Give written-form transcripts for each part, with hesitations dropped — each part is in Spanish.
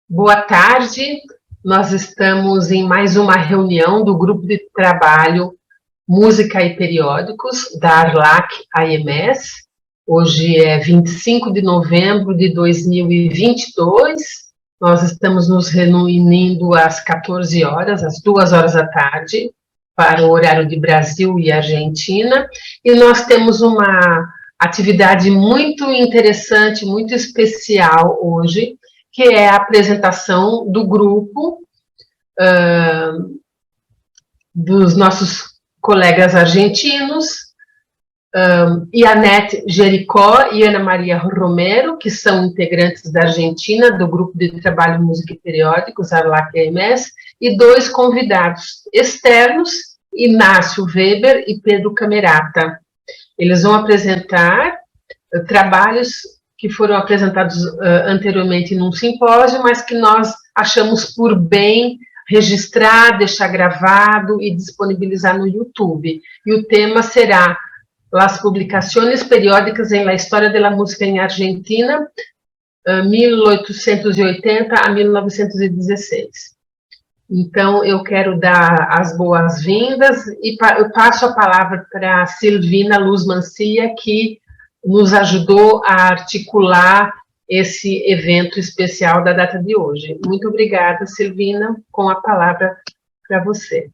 Boa tarde, nós estamos em mais uma reunião do Grupo de Trabalho Música e Periódicos, da ARLAC-AMS. Hoje é 25 de novembro de 2022, nós estamos nos reunindo às 14 horas, às 2 horas da tarde, para o horário de Brasil e Argentina, e nós temos uma atividade muito interessante, muito especial hoje, que é a apresentação do grupo dos nossos colegas argentinos, Ianete Jericó e Ana Maria Romero, que são integrantes da Argentina, do Grupo de Trabalho Música e Periódicos, ARLAC-AMS, e dois convidados externos, Inácio Weber e Pedro Camerata. Eles vão apresentar trabalhos que foram apresentados anteriormente num simpósio, mas que nós achamos por bem registrar, deixar gravado e disponibilizar no YouTube. E o tema será Las publicaciones periódicas en la historia de la música en Argentina, 1880 a 1916. Então, eu quero dar as boas-vindas e eu passo a palavra para a Silvina Luz Mancia, que nos ajudou a articular esse evento especial da data de hoje. Muito obrigada, Silvina, com a palavra para você.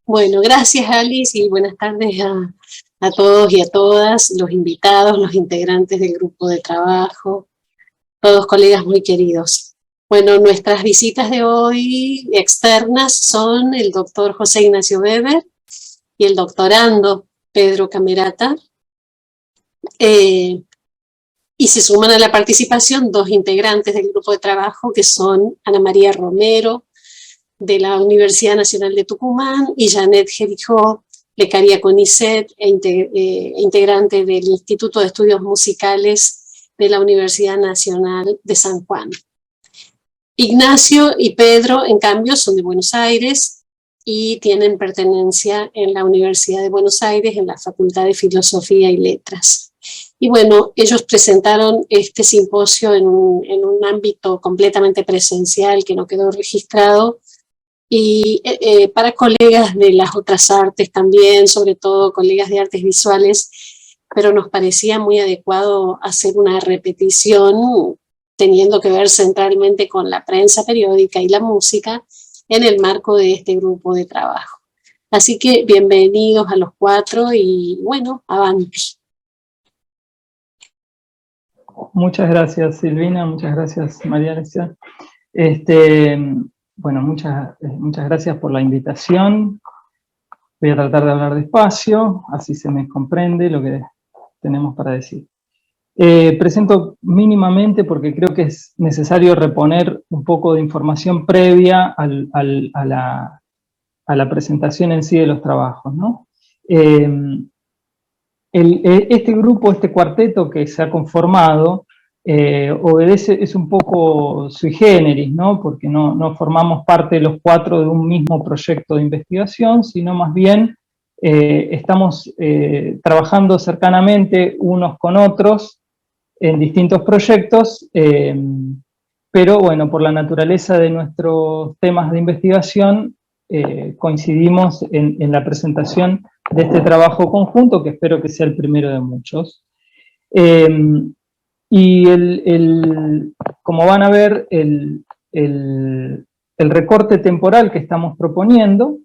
Bueno, gracias Alice y buenas tardes a todos y a todas, los invitados, los integrantes del grupo de trabajo, todos colegas muy queridos. Bueno, nuestras visitas de hoy externas son el doctor José Ignacio Weber y el doctorando Pedro Camerata. Y se suman a la participación dos integrantes del grupo de trabajo que son Ana María Romero, de la Universidad Nacional de Tucumán, y Ianete Jericó, becaria CONICET integrante del Instituto de Estudios Musicales de la Universidad Nacional de San Juan. Ignacio y Pedro, en cambio, son de Buenos Aires y tienen pertenencia en la Universidad de Buenos Aires, en la Facultad de Filosofía y Letras. Y bueno, ellos presentaron este simposio en un ámbito completamente presencial que no quedó registrado, y para colegas de las otras artes también, sobre todo colegas de artes visuales, pero nos parecía muy adecuado hacer una repetición teniendo que ver centralmente con la prensa periódica y la música en el marco de este grupo de trabajo. Así que bienvenidos a los cuatro y bueno, avanti. Muchas gracias Silvina, muchas gracias María Alexia. Bueno, muchas gracias por la invitación. Voy a tratar de hablar despacio, así se me comprende lo que tenemos para decir. Presento mínimamente porque creo que es necesario reponer un poco de información previa a la presentación en sí de los trabajos, ¿no? Este grupo, este cuarteto que se ha conformado, es un poco sui generis, ¿no? Porque no formamos parte de los cuatro de un mismo proyecto de investigación, sino más bien estamos trabajando cercanamente unos con otros en distintos proyectos, pero bueno, por la naturaleza de nuestros temas de investigación, coincidimos en la presentación de este trabajo conjunto, que espero que sea el primero de muchos. Y como van a ver, el recorte temporal que estamos proponiendo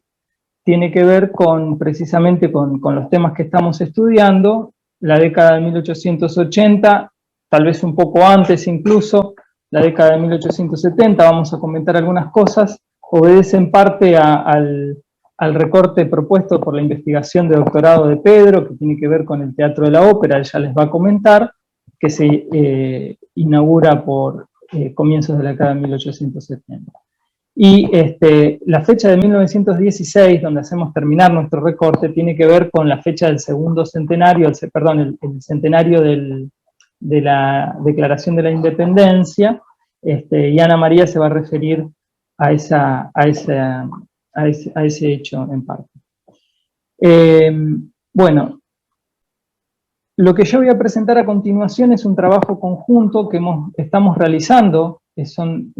tiene que ver precisamente con los temas que estamos estudiando, la década de 1880, tal vez un poco antes incluso, la década de 1870, vamos a comentar algunas cosas, obedece en parte al recorte propuesto por la investigación de doctorado de Pedro, que tiene que ver con el teatro de la ópera, él ya les va a comentar, que se inaugura por comienzos de la década de 1870. Y la fecha de 1916, donde hacemos terminar nuestro recorte, tiene que ver con la fecha del segundo centenario, el centenario de la Declaración de la Independencia, y Ana María se va a referir a ese hecho en parte. Bueno, Lo que yo voy a presentar a continuación es un trabajo conjunto que estamos realizando, es un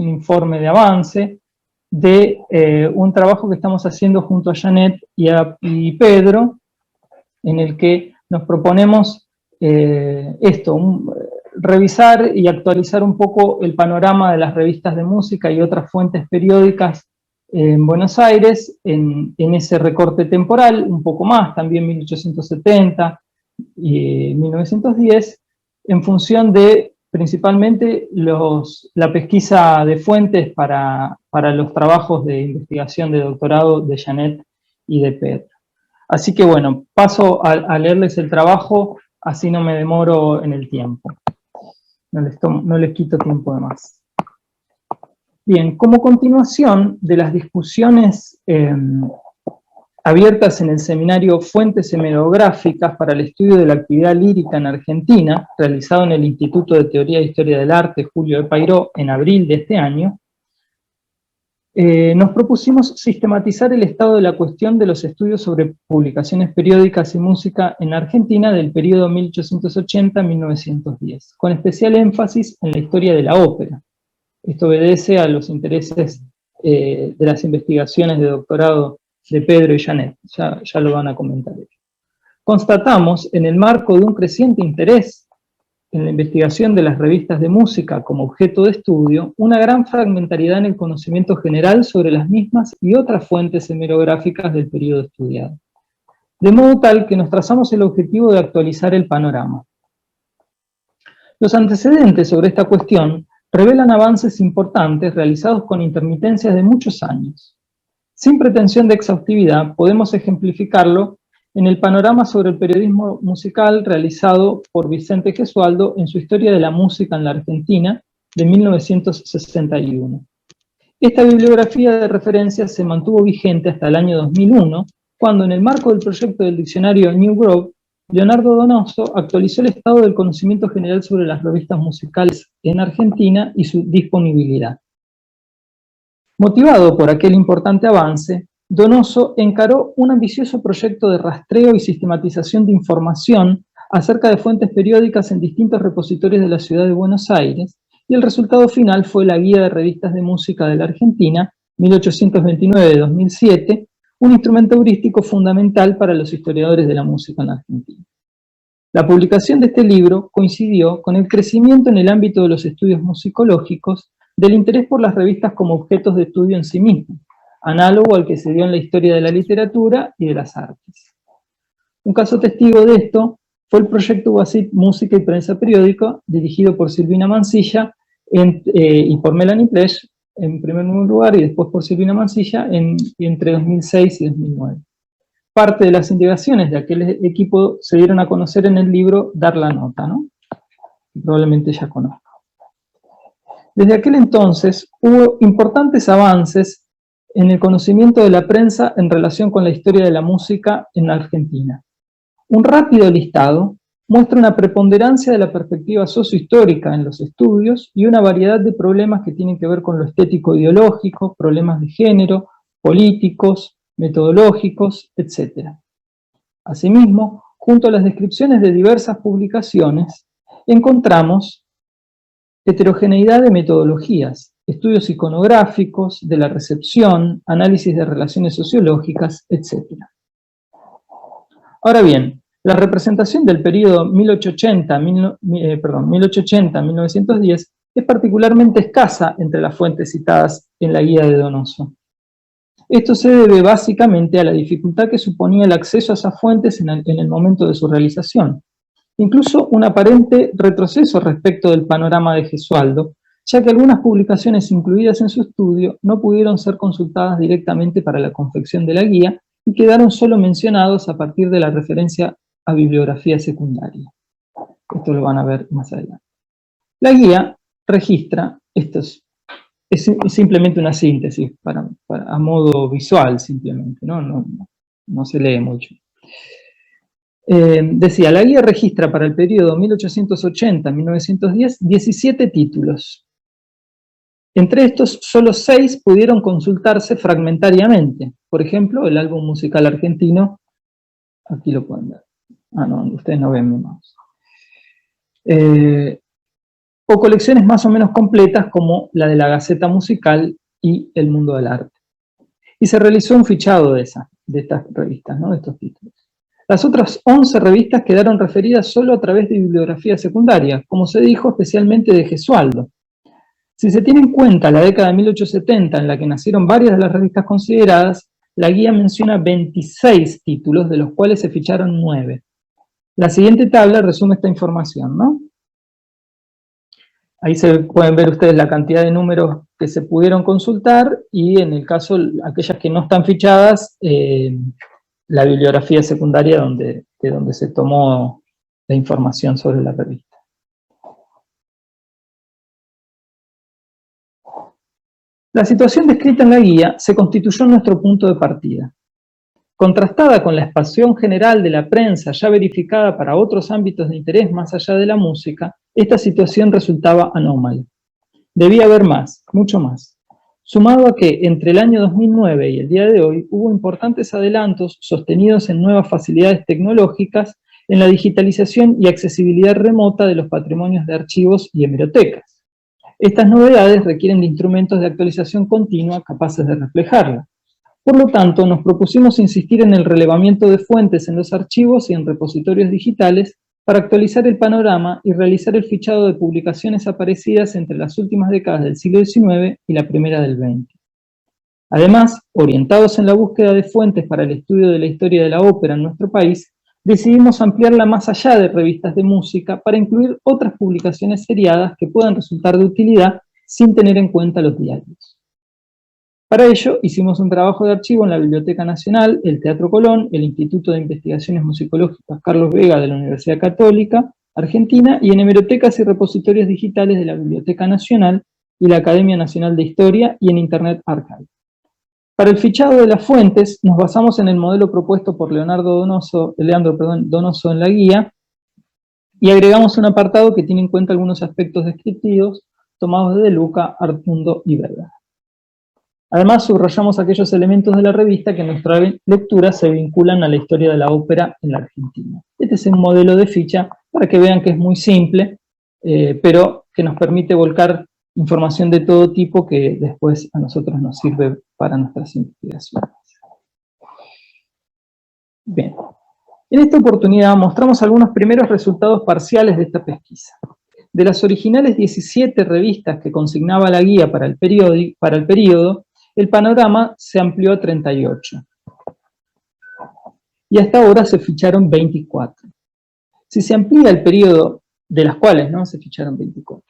informe de avance de un trabajo que estamos haciendo junto a Janet y Pedro, en el que nos proponemos revisar y actualizar un poco el panorama de las revistas de música y otras fuentes periódicas en Buenos Aires, en ese recorte temporal, un poco más, también 1870 y 1910, en función de principalmente la pesquisa de fuentes para los trabajos de investigación de doctorado de Janet y de Pedro. Así que bueno, paso a leerles el trabajo, así no me demoro en el tiempo. No les quito tiempo de más. Bien, como continuación de las discusiones abiertas en el seminario Fuentes Hemerográficas para el estudio de la actividad lírica en Argentina, realizado en el Instituto de Teoría e Historia del Arte Julio de Pairó en abril de este año, nos propusimos sistematizar el estado de la cuestión de los estudios sobre publicaciones periódicas y música en Argentina del periodo 1880-1910, con especial énfasis en la historia de la ópera. Esto obedece a los intereses de las investigaciones de doctorado de Pedro y Janet, ya lo van a comentar ellos. Constatamos, en el marco de un creciente interés en la investigación de las revistas de música como objeto de estudio, una gran fragmentariedad en el conocimiento general sobre las mismas y otras fuentes hemerográficas del periodo estudiado. De modo tal que nos trazamos el objetivo de actualizar el panorama. Los antecedentes sobre esta cuestión revelan avances importantes realizados con intermitencias de muchos años. Sin pretensión de exhaustividad, podemos ejemplificarlo en el panorama sobre el periodismo musical realizado por Vicente Gesualdo en su Historia de la Música en la Argentina de 1961. Esta bibliografía de referencia se mantuvo vigente hasta el año 2001, cuando en el marco del proyecto del diccionario New Grove, Leonardo Donoso actualizó el estado del conocimiento general sobre las revistas musicales en Argentina y su disponibilidad. Motivado por aquel importante avance, Donoso encaró un ambicioso proyecto de rastreo y sistematización de información acerca de fuentes periódicas en distintos repositorios de la ciudad de Buenos Aires, y el resultado final fue la Guía de Revistas de Música de la Argentina, 1829-2007, un instrumento heurístico fundamental para los historiadores de la música en la Argentina. La publicación de este libro coincidió con el crecimiento en el ámbito de los estudios musicológicos del interés por las revistas como objetos de estudio en sí mismos, análogo al que se dio en la historia de la literatura y de las artes. Un caso testigo de esto fue el proyecto UASIT Música y Prensa Periódica, dirigido por Silvina Mansilla y por Melanie Plesch, en primer lugar, y después por Silvina Mansilla, entre 2006 y 2009. Parte de las indagaciones de aquel equipo se dieron a conocer en el libro Dar la Nota, ¿no? Que probablemente ya conozco. Desde aquel entonces hubo importantes avances en el conocimiento de la prensa en relación con la historia de la música en Argentina. Un rápido listado muestra una preponderancia de la perspectiva sociohistórica en los estudios y una variedad de problemas que tienen que ver con lo estético-ideológico, problemas de género, políticos, metodológicos, etc. Asimismo, junto a las descripciones de diversas publicaciones, encontramos heterogeneidad de metodologías, estudios iconográficos, de la recepción, análisis de relaciones sociológicas, etc. Ahora bien, la representación del periodo 1880-1910 es particularmente escasa entre las fuentes citadas en la guía de Donoso. Esto se debe básicamente a la dificultad que suponía el acceso a esas fuentes en el momento de su realización. Incluso un aparente retroceso respecto del panorama de Gesualdo, ya que algunas publicaciones incluidas en su estudio no pudieron ser consultadas directamente para la confección de la guía y quedaron solo mencionados a partir de la referencia a bibliografía secundaria. Esto lo van a ver más adelante. La guía registra, esto es simplemente una síntesis, a modo visual simplemente, no se lee mucho. Decía, la guía registra para el periodo 1880-1910 17 títulos. Entre estos, solo 6 pudieron consultarse fragmentariamente. Por ejemplo, el álbum musical argentino, aquí lo pueden ver. no, ustedes no ven mi mouse. O colecciones más o menos completas como la de la Gaceta Musical y El Mundo del Arte. Y se realizó un fichado de estas revistas, ¿no? De estos títulos. Las otras 11 revistas quedaron referidas solo a través de bibliografía secundaria, como se dijo, especialmente de Gesualdo. Si se tiene en cuenta la década de 1870, en la que nacieron varias de las revistas consideradas, la guía menciona 26 títulos, de los cuales se ficharon 9. La siguiente tabla resume esta información, ¿no? Ahí se pueden ver ustedes la cantidad de números que se pudieron consultar y en el caso, aquellas que no están fichadas, la bibliografía secundaria de donde se tomó la información sobre la revista. La situación descrita en la guía se constituyó nuestro punto de partida. Contrastada con la expansión general de la prensa ya verificada para otros ámbitos de interés más allá de la música, esta situación resultaba anómala. Debía haber más, mucho más. Sumado a que entre el año 2009 y el día de hoy hubo importantes adelantos sostenidos en nuevas facilidades tecnológicas en la digitalización y accesibilidad remota de los patrimonios de archivos y hemerotecas. Estas novedades requieren de instrumentos de actualización continua capaces de reflejarla. Por lo tanto, nos propusimos insistir en el relevamiento de fuentes en los archivos y en repositorios digitales para actualizar el panorama y realizar el fichado de publicaciones aparecidas entre las últimas décadas del siglo XIX y la primera del XX. Además, orientados en la búsqueda de fuentes para el estudio de la historia de la ópera en nuestro país, decidimos ampliarla más allá de revistas de música para incluir otras publicaciones seriadas que puedan resultar de utilidad sin tener en cuenta los diarios. Para ello, hicimos un trabajo de archivo en la Biblioteca Nacional, el Teatro Colón, el Instituto de Investigaciones Musicológicas Carlos Vega de la Universidad Católica Argentina y en hemerotecas y repositorios digitales de la Biblioteca Nacional y la Academia Nacional de Historia y en Internet Archive. Para el fichado de las fuentes, nos basamos en el modelo propuesto por Leandro Donoso en la guía y agregamos un apartado que tiene en cuenta algunos aspectos descriptivos tomados de De Luca, Artundo y Verga. Además, subrayamos aquellos elementos de la revista que en nuestra lectura se vinculan a la historia de la ópera en la Argentina. Este es un modelo de ficha para que vean que es muy simple, pero que nos permite volcar información de todo tipo que después a nosotros nos sirve para nuestras investigaciones. Bien, en esta oportunidad mostramos algunos primeros resultados parciales de esta pesquisa. De las originales 17 revistas que consignaba la guía para el periodo, el panorama se amplió a 38. Y hasta ahora se ficharon 24. Si se amplía el periodo, de las cuales no se ficharon 24.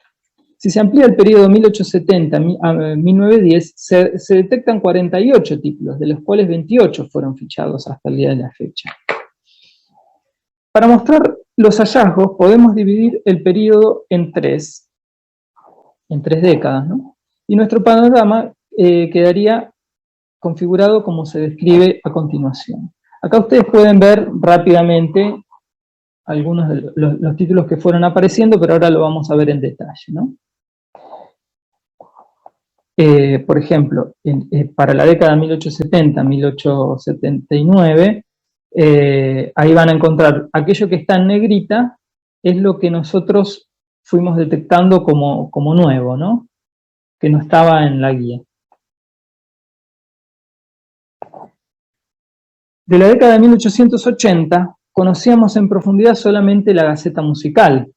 Si se amplía el periodo 1870 a 1910, se detectan 48 títulos, de los cuales 28 fueron fichados hasta el día de la fecha. Para mostrar los hallazgos, podemos dividir el periodo en tres décadas, ¿no? Y nuestro panorama quedaría configurado como se describe a continuación. Acá ustedes pueden ver rápidamente algunos de los títulos que fueron apareciendo, pero ahora lo vamos a ver en detalle, ¿no? Por ejemplo, para la década de 1870-1879, ahí van a encontrar aquello que está en negrita, es lo que nosotros fuimos detectando como nuevo, ¿no? Que no estaba en la guía. De la década de 1880, conocíamos en profundidad solamente la Gaceta Musical.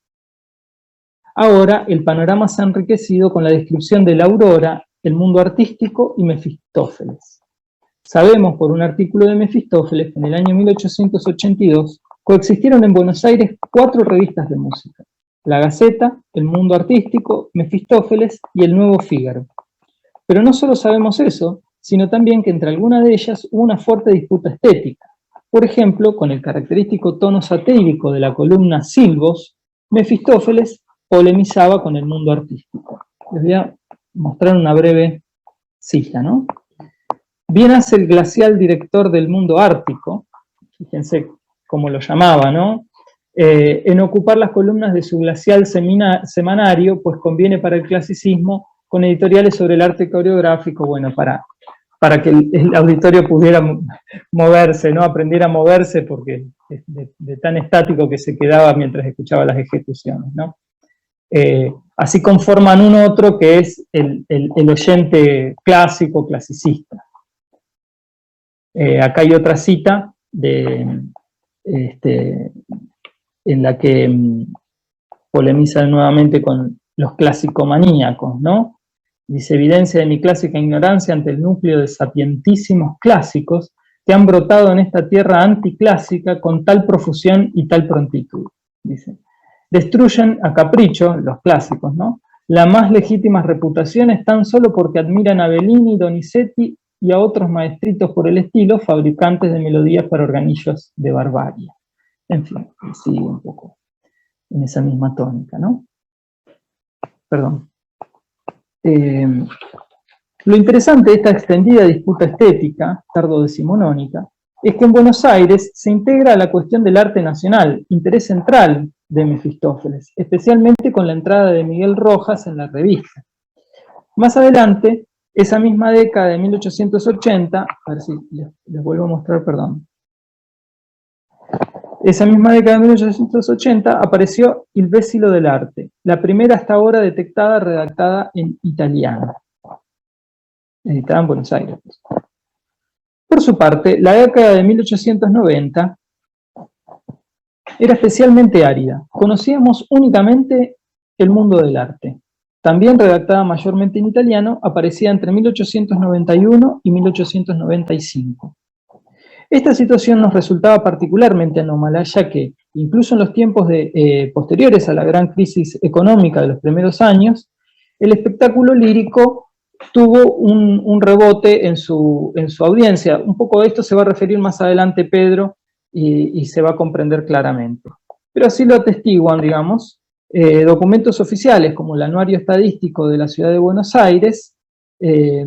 Ahora, el panorama se ha enriquecido con la descripción de la Aurora, el mundo artístico y Mefistófeles. Sabemos por un artículo de Mefistófeles que en el año 1882 coexistieron en Buenos Aires 4 revistas de música: la Gaceta, el mundo artístico, Mefistófeles y el Nuevo Fígaro. Pero no solo sabemos eso, sino también que entre algunas de ellas hubo una fuerte disputa estética. Por ejemplo, con el característico tono satírico de la columna Silvos, Mefistófeles polemizaba con el mundo artístico. Les voy a mostrar una breve cita, ¿no? Bien hace el glacial director del mundo ártico, fíjense cómo lo llamaba, ¿no? En ocupar las columnas de su glacial semanario, pues conviene para el clasicismo, con editoriales sobre el arte coreográfico, bueno, para para que el auditorio pudiera moverse, ¿no? Aprendiera a moverse, porque de tan estático que se quedaba mientras escuchaba las ejecuciones, ¿no? Así conforman un otro que es el oyente clásico, clasicista. Acá hay otra cita en la que polemiza nuevamente con los clásico-maníacos, ¿no? Dice: evidencia de mi clásica ignorancia ante el núcleo de sapientísimos clásicos que han brotado en esta tierra anticlásica con tal profusión y tal prontitud. Dice: destruyen a capricho, los clásicos, ¿no?, las más legítimas reputaciones tan solo porque admiran a Bellini, Donizetti y a otros maestritos por el estilo, fabricantes de melodías para organillos de barbarie. En fin, sigue un poco en esa misma tónica, ¿no? Perdón. Lo interesante de esta extendida disputa estética, tardo-decimonónica, es que en Buenos Aires se integra la cuestión del arte nacional, interés central de Mefistófeles, especialmente con la entrada de Miguel Rojas en la revista. Más adelante, esa misma década de 1880, a ver si les vuelvo a mostrar, perdón. Esa misma década de 1880 apareció Il Vesilo del Arte, la primera hasta ahora detectada redactada en italiano, editada en Buenos Aires. Por su parte, la década de 1890 era especialmente árida. Conocíamos únicamente el mundo del arte. También redactada mayormente en italiano, aparecía entre 1891 y 1895. Esta situación nos resultaba particularmente anómala, ya que, incluso en los tiempos posteriores a la gran crisis económica de los primeros años, el espectáculo lírico tuvo un rebote en su audiencia. Un poco de esto se va a referir más adelante Pedro, y se va a comprender claramente. Pero así lo atestiguan, digamos, documentos oficiales como el Anuario Estadístico de la Ciudad de Buenos Aires, que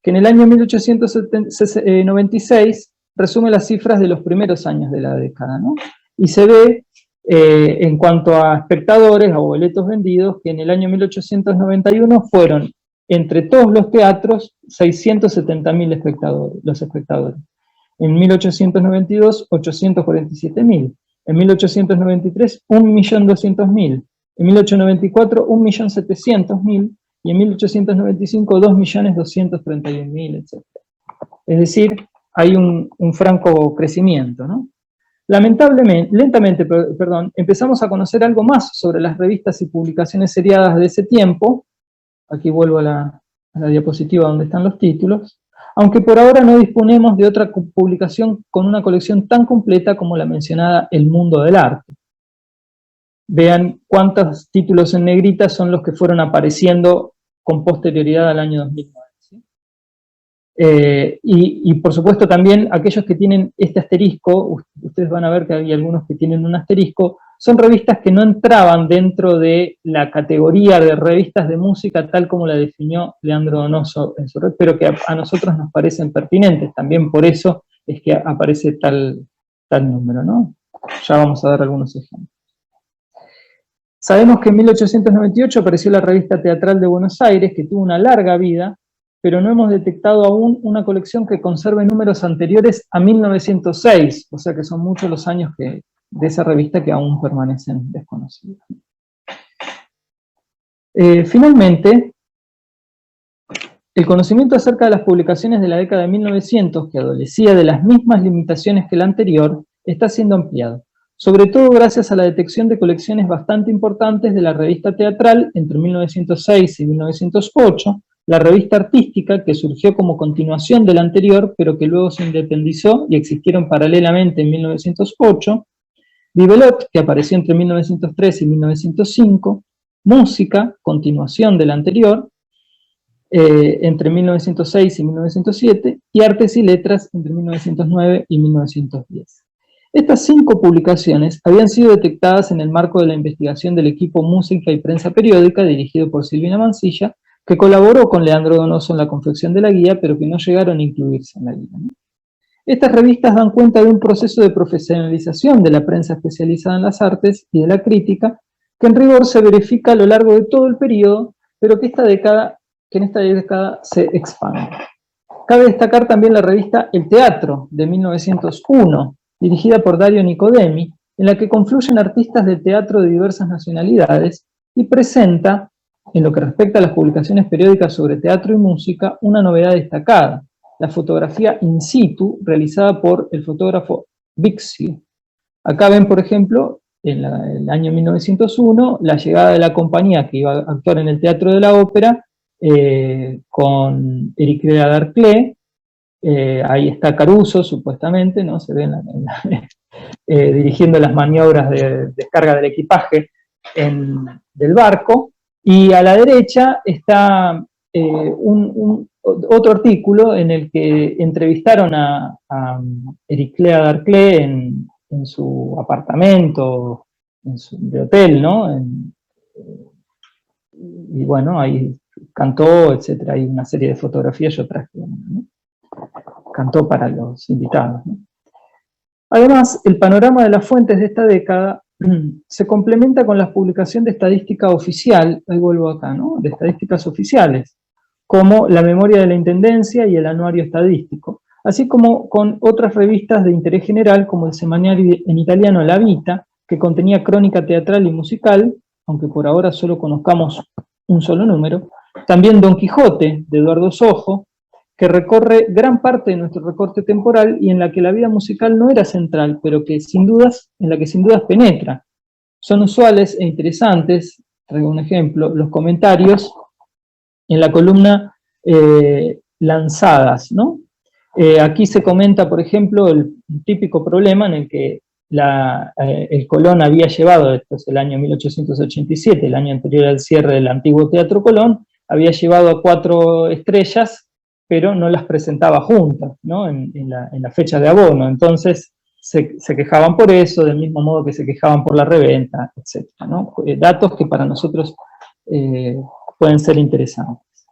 en el año 1896 resume las cifras de los primeros años de la década, ¿no? Y se ve, en cuanto a espectadores o boletos vendidos, que en el año 1891 fueron, entre todos los teatros, 670.000 los espectadores. En 1892, 847.000. En 1893, 1.200.000. En 1894, 1.700.000. Y en 1895, 2.231.000, etc. Es decir, hay un franco crecimiento, ¿no? Lentamente, empezamos a conocer algo más sobre las revistas y publicaciones seriadas de ese tiempo. Aquí vuelvo a la diapositiva donde están los títulos. Aunque por ahora no disponemos de otra publicación con una colección tan completa como la mencionada El Mundo del Arte. Vean cuántos títulos en negrita son los que fueron apareciendo con posterioridad al año 2009. ¿Sí? Y por supuesto también aquellos que tienen este asterisco, ustedes van a ver que hay algunos que tienen un asterisco, son revistas que no entraban dentro de la categoría de revistas de música tal como la definió Leandro Donoso en su red, pero que a nosotros nos parecen pertinentes. También por eso es que aparece tal número, ¿no? Ya vamos a dar algunos ejemplos. Sabemos que en 1898 apareció la Revista Teatral de Buenos Aires, que tuvo una larga vida, pero no hemos detectado aún una colección que conserve números anteriores a 1906, o sea que son muchos los años de esa revista que aún permanecen desconocidos. Finalmente, el conocimiento acerca de las publicaciones de la década de 1900, que adolecía de las mismas limitaciones que la anterior, está siendo ampliado, sobre todo gracias a la detección de colecciones bastante importantes de la revista teatral entre 1906 y 1908, la revista artística, que surgió como continuación de la anterior, pero que luego se independizó y existieron paralelamente en 1908, Vivelot, que apareció entre 1903 y 1905, Música, continuación de la anterior, entre 1906 y 1907, y Artes y Letras entre 1909 y 1910. Estas 5 publicaciones habían sido detectadas en el marco de la investigación del equipo Música y Prensa Periódica, dirigido por Silvina Mansilla, que colaboró con Leandro Donoso en la confección de la guía, pero que no llegaron a incluirse en la guía, ¿no? Estas revistas dan cuenta de un proceso de profesionalización de la prensa especializada en las artes y de la crítica, que en rigor se verifica a lo largo de todo el periodo, pero que en esta década se expande. Cabe destacar también la revista El Teatro, de 1901, dirigida por Dario Nicodemi, en la que confluyen artistas de teatro de diversas nacionalidades y presenta, en lo que respecta a las publicaciones periódicas sobre teatro y música, una novedad destacada: la fotografía in situ realizada por el fotógrafo Bixio. Acá ven, por ejemplo, en el año 1901, la llegada de la compañía que iba a actuar en el Teatro de la Ópera, con Eric Léa Darclé. Ahí está Caruso, supuestamente, ¿no? Se ve dirigiendo las maniobras de descarga del equipaje del barco, y a la derecha está otro artículo en el que entrevistaron a Eric Léa Darclé en su apartamento de hotel, ¿no? Y bueno, ahí cantó, etcétera. Hay una serie de fotografías, yo traje, ¿no? Cantó para los invitados, ¿no? Además, el panorama de las fuentes de esta década se complementa con la publicación de estadística oficial, ahí vuelvo acá, ¿no? De estadísticas oficiales, como la Memoria de la Intendencia y el Anuario Estadístico, así como con otras revistas de interés general, como el semanario en italiano La Vita, que contenía crónica teatral y musical, aunque por ahora solo conozcamos un solo número. También Don Quijote, de Eduardo Sojo, que recorre gran parte de nuestro recorte temporal y en la que la vida musical no era central, pero que en la que sin dudas penetra. Son usuales e interesantes, traigo un ejemplo, los comentarios en la columna Lanzadas, ¿no? Aquí se comenta, por ejemplo, el típico problema en el que el Colón había llevado, esto es el año 1887, el año anterior al cierre del antiguo Teatro Colón, había llevado a 4 estrellas, pero no las presentaba juntas, ¿no? En la fecha de abono. Entonces se quejaban por eso, del mismo modo que se quejaban por la reventa, etc., ¿no? Datos que para nosotros pueden ser interesantes.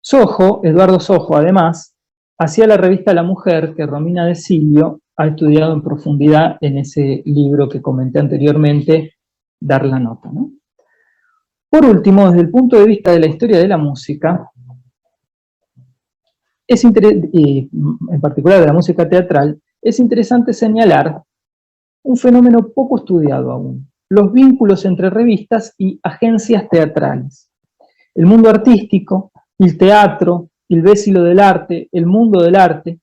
Sojo, Eduardo Sojo, además, hacía la revista La Mujer, que Romina de Silvio ha estudiado en profundidad en ese libro que comenté anteriormente, Dar la Nota, ¿no? Por último, desde el punto de vista de la historia de la música, y en particular de la música teatral, es interesante señalar un fenómeno poco estudiado aún: los vínculos entre revistas y agencias teatrales. El mundo artístico, el teatro, el vésilo del arte, el mundo del arte,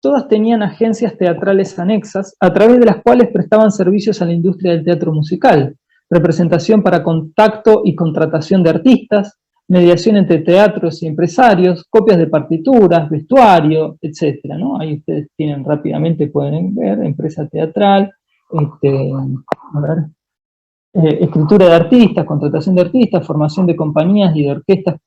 todas tenían agencias teatrales anexas, a través de las cuales prestaban servicios a la industria del teatro musical, representación para contacto y contratación de artistas, mediación entre teatros y empresarios, copias de partituras, vestuario, etcétera, ¿no? Ahí ustedes tienen rápidamente, pueden ver, empresa teatral, escritura de artistas, contratación de artistas, formación de compañías y de orquestas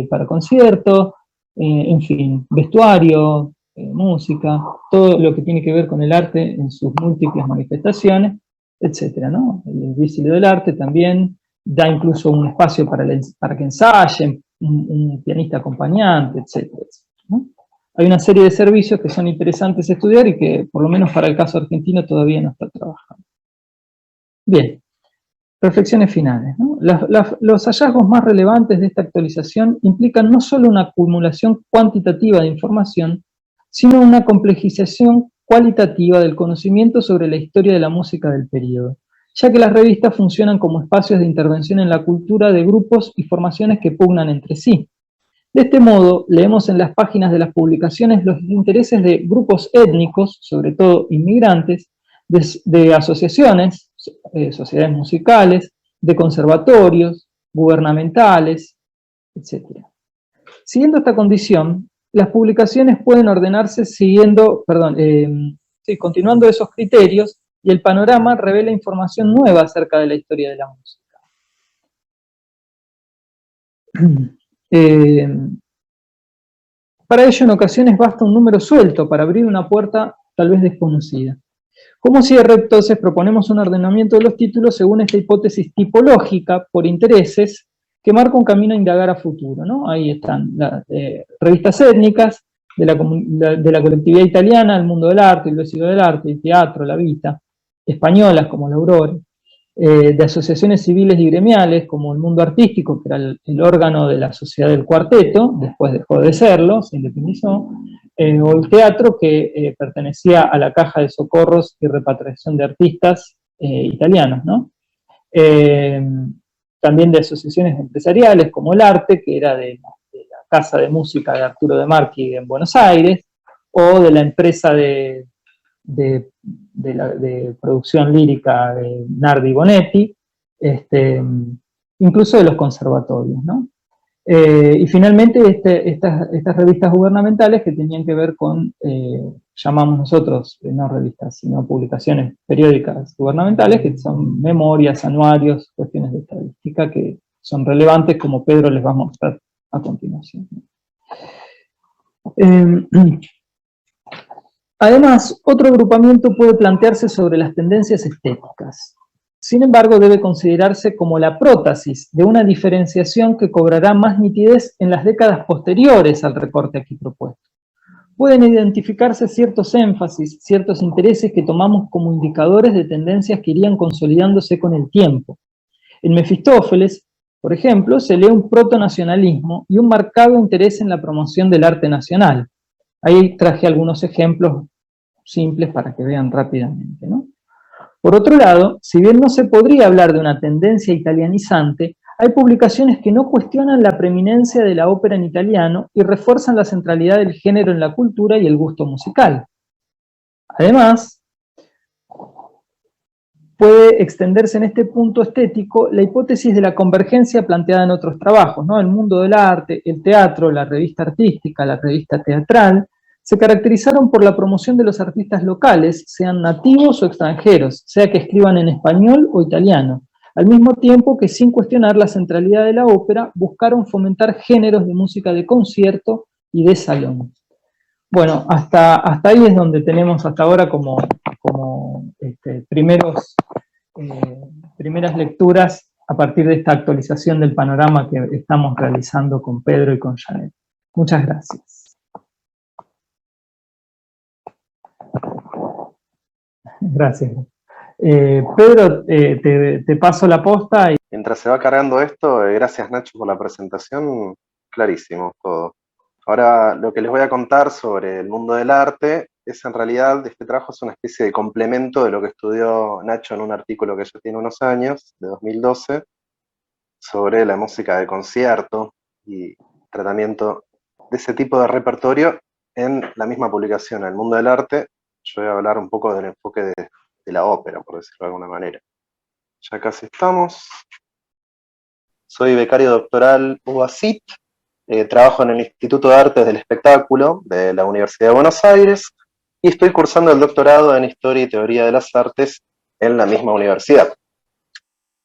para conciertos, en fin, vestuario, música, todo lo que tiene que ver con el arte en sus múltiples manifestaciones, etcétera, ¿no? El vésilo del arte también da incluso un espacio para que ensayen, un pianista acompañante, etcétera, ¿no? Hay una serie de servicios que son interesantes estudiar y que, por lo menos para el caso argentino, todavía no está trabajando. Bien, reflexiones finales, ¿no? Los hallazgos más relevantes de esta actualización implican no solo una acumulación cuantitativa de información, sino una complejización cualitativa del conocimiento sobre la historia de la música del periodo, ya que las revistas funcionan como espacios de intervención en la cultura de grupos y formaciones que pugnan entre sí. De este modo, leemos en las páginas de las publicaciones los intereses de grupos étnicos, sobre todo inmigrantes, de asociaciones, sociedades musicales, de conservatorios, gubernamentales, etc. Siguiendo esta condición, las publicaciones pueden ordenarse continuando esos criterios, y el panorama revela información nueva acerca de la historia de la música. Para ello, en ocasiones basta un número suelto para abrir una puerta tal vez desconocida. Como cierre, entonces, proponemos un ordenamiento de los títulos según esta hipótesis tipológica por intereses que marca un camino a indagar a futuro, ¿no? Ahí están las revistas étnicas, de la colectividad italiana, el mundo del arte, el vésilo del arte, el teatro, la vita, españolas como la Aurora, de asociaciones civiles y gremiales, como el Mundo Artístico, que era el órgano de la Sociedad del Cuarteto, después dejó de serlo, se independizó, o el teatro, que pertenecía a la Caja de Socorros y Repatriación de Artistas italianos, ¿no? También de asociaciones empresariales, como el Arte, que era de la Casa de Música de Arturo de Marchi en Buenos Aires, o de la empresa de producción lírica de Nardi Bonetti, incluso de los conservatorios, ¿no? Y finalmente estas revistas gubernamentales que tenían que ver con, llamamos nosotros, no revistas, sino publicaciones periódicas gubernamentales, que son memorias, anuarios, cuestiones de estadística que son relevantes, como Pedro les va a mostrar a continuación. Además, otro agrupamiento puede plantearse sobre las tendencias estéticas. Sin embargo, debe considerarse como la prótesis de una diferenciación que cobrará más nitidez en las décadas posteriores al recorte aquí propuesto. Pueden identificarse ciertos énfasis, ciertos intereses que tomamos como indicadores de tendencias que irían consolidándose con el tiempo. En Mefistófeles, por ejemplo, se lee un protonacionalismo y un marcado interés en la promoción del arte nacional. Ahí traje algunos ejemplos simples para que vean rápidamente, ¿no? Por otro lado, si bien no se podría hablar de una tendencia italianizante, hay publicaciones que no cuestionan la preeminencia de la ópera en italiano y refuerzan la centralidad del género en la cultura y el gusto musical. Además, puede extenderse en este punto estético la hipótesis de la convergencia planteada en otros trabajos, ¿no? El mundo del arte, el teatro, la revista artística, la revista teatral, se caracterizaron por la promoción de los artistas locales, sean nativos o extranjeros, sea que escriban en español o italiano, al mismo tiempo que sin cuestionar la centralidad de la ópera, buscaron fomentar géneros de música de concierto y de salón. Bueno, hasta ahí es donde tenemos hasta ahora como primeras lecturas a partir de esta actualización del panorama que estamos realizando con Pedro y con Janet. Muchas gracias. Gracias. Pedro, te paso la posta. Mientras se va cargando esto, gracias Nacho por la presentación, clarísimo todo. Ahora lo que les voy a contar sobre el mundo del arte es en realidad, este trabajo es una especie de complemento de lo que estudió Nacho en un artículo que ya tiene unos años, de 2012, sobre la música de concierto y tratamiento de ese tipo de repertorio en la misma publicación, El mundo del arte. Yo voy a hablar un poco del enfoque de la ópera, por decirlo de alguna manera. Ya casi estamos. Soy becario doctoral UASIT, trabajo en el Instituto de Artes del Espectáculo de la Universidad de Buenos Aires y estoy cursando el doctorado en Historia y Teoría de las Artes en la misma universidad.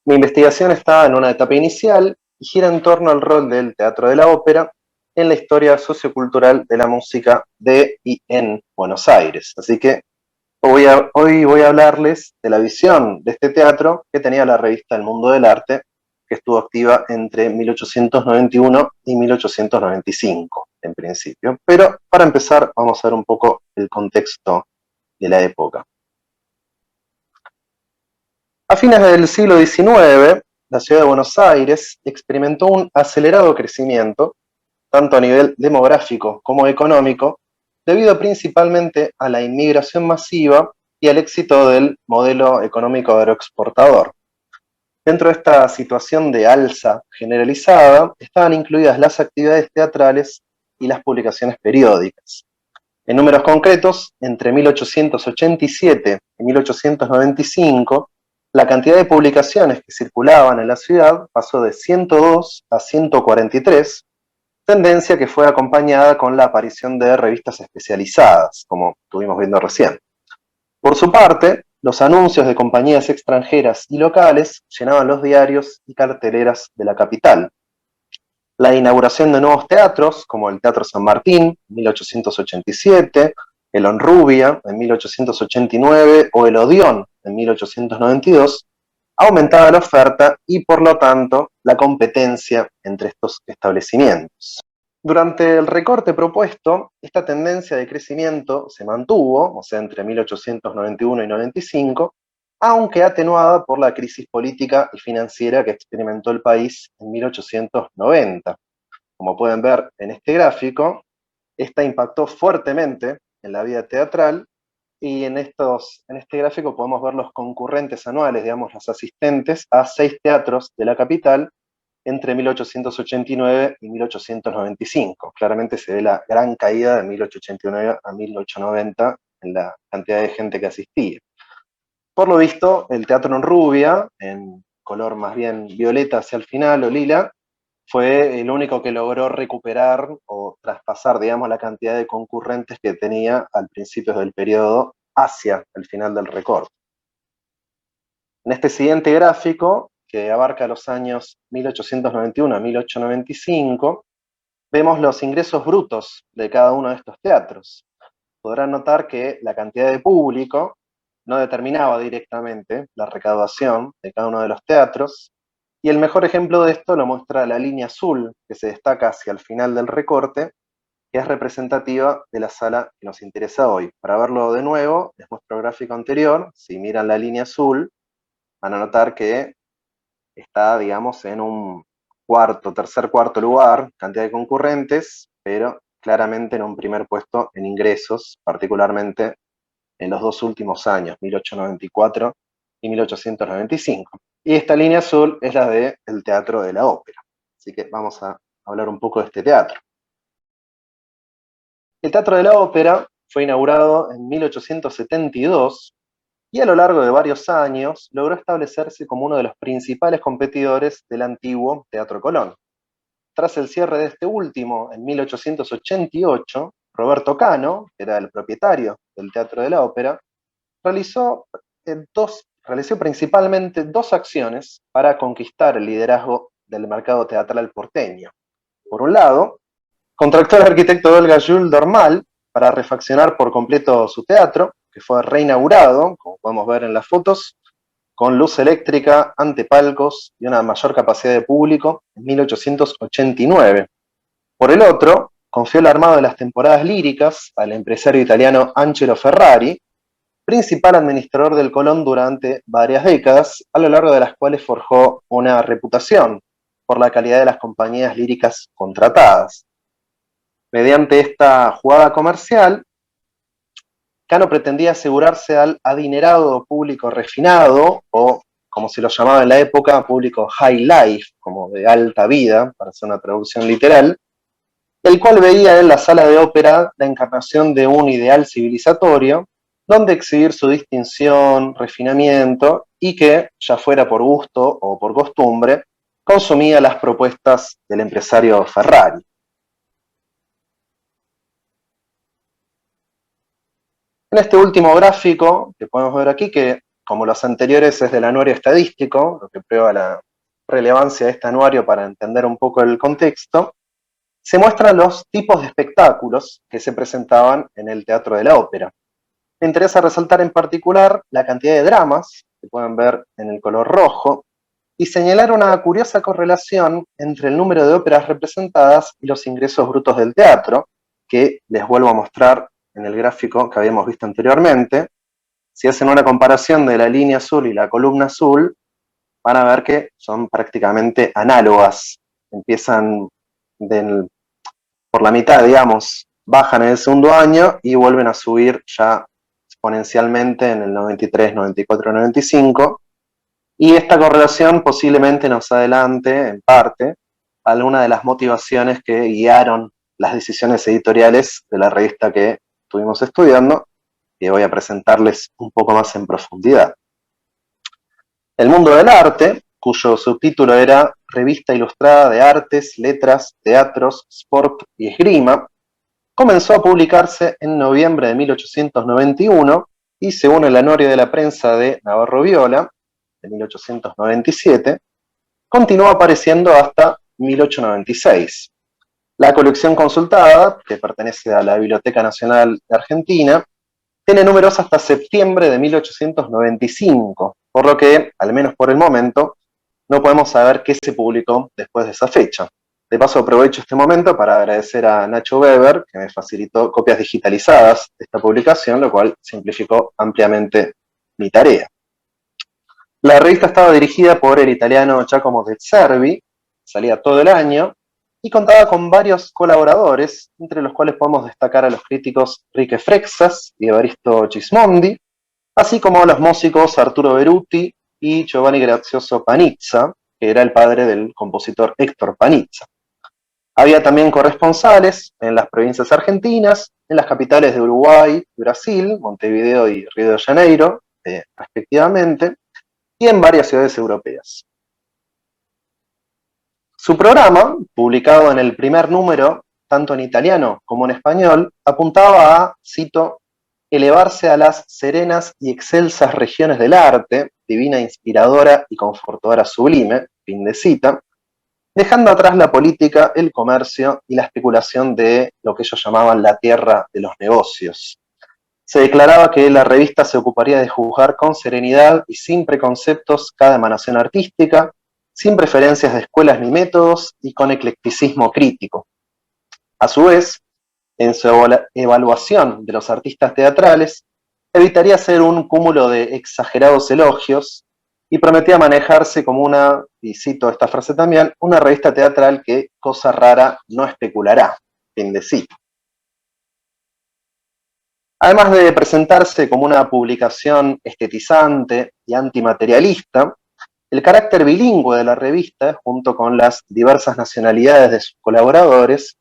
Mi investigación está en una etapa inicial y gira en torno al rol del teatro de la ópera en la historia sociocultural de la música de y en Buenos Aires. Así que hoy voy a hablarles de la visión de este teatro que tenía la revista El Mundo del Arte, que estuvo activa entre 1891 y 1895, en principio. Pero para empezar, vamos a ver un poco el contexto de la época. A fines del siglo XIX, la ciudad de Buenos Aires experimentó un acelerado crecimiento, tanto a nivel demográfico como económico, debido principalmente a la inmigración masiva y al éxito del modelo económico agroexportador. Dentro de esta situación de alza generalizada, estaban incluidas las actividades teatrales y las publicaciones periódicas. En números concretos, entre 1887 y 1895, la cantidad de publicaciones que circulaban en la ciudad pasó de 102 a 143, tendencia que fue acompañada con la aparición de revistas especializadas, como estuvimos viendo recién. Por su parte, los anuncios de compañías extranjeras y locales llenaban los diarios y carteleras de la capital. La inauguración de nuevos teatros, como el Teatro San Martín, en 1887, el Honrubia, en 1889, o el Odeón, en 1892, aumentaba la oferta y, por lo tanto, la competencia entre estos establecimientos. Durante el recorte propuesto, esta tendencia de crecimiento se mantuvo, o sea, entre 1891 y 95, aunque atenuada por la crisis política y financiera que experimentó el país en 1890. Como pueden ver en este gráfico, esta impactó fuertemente en la vida teatral, y en este gráfico podemos ver los concurrentes anuales, digamos, los asistentes a 6 teatros de la capital entre 1889 y 1895. Claramente se ve la gran caída de 1889 a 1890 en la cantidad de gente que asistía. Por lo visto, el teatro en rubia, en color más bien violeta hacia el final o lila, fue el único que logró recuperar o traspasar, digamos, la cantidad de concurrentes que tenía al principio del periodo hacia el final del recorte. En este siguiente gráfico, que abarca los años 1891 a 1895, vemos los ingresos brutos de cada uno de estos teatros. Podrán notar que la cantidad de público no determinaba directamente la recaudación de cada uno de los teatros, y el mejor ejemplo de esto lo muestra la línea azul, que se destaca hacia el final del recorte, que es representativa de la sala que nos interesa hoy. Para verlo de nuevo, les muestro el gráfico anterior. Si miran la línea azul, van a notar que está, digamos, en un tercer cuarto lugar, cantidad de concurrentes, pero claramente en un primer puesto en ingresos, particularmente en los 2 últimos años, 1894 y 1895. Y esta línea azul es la del Teatro de la Ópera. Así que vamos a hablar un poco de este teatro. El Teatro de la Ópera fue inaugurado en 1872 y a lo largo de varios años logró establecerse como uno de los principales competidores del antiguo Teatro Colón. Tras el cierre de este último en 1888, Roberto Cano, que era el propietario del Teatro de la Ópera, realizó principalmente 2 acciones para conquistar el liderazgo del mercado teatral porteño. Por un lado, contrató al arquitecto belga Jules Dormal para refaccionar por completo su teatro, que fue reinaugurado, como podemos ver en las fotos, con luz eléctrica, antepalcos y una mayor capacidad de público en 1889. Por el otro, confió el armado de las temporadas líricas al empresario italiano Angelo Ferrari, principal administrador del Colón durante varias décadas, a lo largo de las cuales forjó una reputación por la calidad de las compañías líricas contratadas. Mediante esta jugada comercial, Cano pretendía asegurarse al adinerado público refinado, o como se lo llamaba en la época, público high life, como de alta vida, para hacer una traducción literal, el cual veía en la sala de ópera la encarnación de un ideal civilizatorio, donde exhibir su distinción, refinamiento, y que, ya fuera por gusto o por costumbre, consumía las propuestas del empresario Ferrari. En este último gráfico, que podemos ver aquí, que como los anteriores es del anuario estadístico, lo que prueba la relevancia de este anuario para entender un poco el contexto, se muestran los tipos de espectáculos que se presentaban en el Teatro de la Ópera. Me interesa resaltar en particular la cantidad de dramas, que pueden ver en el color rojo, y señalar una curiosa correlación entre el número de óperas representadas y los ingresos brutos del teatro, que les vuelvo a mostrar en el gráfico que habíamos visto anteriormente. Si hacen una comparación de la línea azul y la columna azul, van a ver que son prácticamente análogas. Empiezan por la mitad, digamos, bajan en el segundo año y vuelven a subir ya exponencialmente en el 93, 94, 95. Y esta correlación posiblemente nos adelante, en parte, alguna de las motivaciones que guiaron las decisiones editoriales de la revista que estuvimos estudiando, que voy a presentarles un poco más en profundidad. El mundo del arte, cuyo subtítulo era Revista Ilustrada de Artes, Letras, Teatros, Sport y Esgrima, comenzó a publicarse en noviembre de 1891 y, según el anuario de la prensa de Navarro Viola, de 1897, continuó apareciendo hasta 1896. La colección consultada, que pertenece a la Biblioteca Nacional de Argentina, tiene números hasta septiembre de 1895, por lo que, al menos por el momento, no podemos saber qué se publicó después de esa fecha. De paso, aprovecho este momento para agradecer a Nacho Weber, que me facilitó copias digitalizadas de esta publicación, lo cual simplificó ampliamente mi tarea. La revista estaba dirigida por el italiano Giacomo De Cervi, salía todo el año, y contaba con varios colaboradores, entre los cuales podemos destacar a los críticos Enrique Freixas y Evaristo Gismondi, así como a los músicos Arturo Beruti y Giovanni Grazioso Panizza, que era el padre del compositor Héctor Panizza. Había también corresponsales en las provincias argentinas, en las capitales de Uruguay y Brasil, Montevideo y Río de Janeiro, respectivamente, y en varias ciudades europeas. Su programa, publicado en el primer número, tanto en italiano como en español, apuntaba a, cito, elevarse a las serenas y excelsas regiones del arte, divina, inspiradora y confortadora sublime, fin de cita, dejando atrás la política, el comercio y la especulación de lo que ellos llamaban la tierra de los negocios. Se declaraba que la revista se ocuparía de juzgar con serenidad y sin preconceptos cada emanación artística, sin preferencias de escuelas ni métodos y con eclecticismo crítico. A su vez, en su evaluación de los artistas teatrales, evitaría ser un cúmulo de exagerados elogios y prometía manejarse como una, y cito esta frase también, una revista teatral que, cosa rara, no especulará, fin de cita. Además de presentarse como una publicación estetizante y antimaterialista, el carácter bilingüe de la revista, junto con las diversas nacionalidades de sus colaboradores,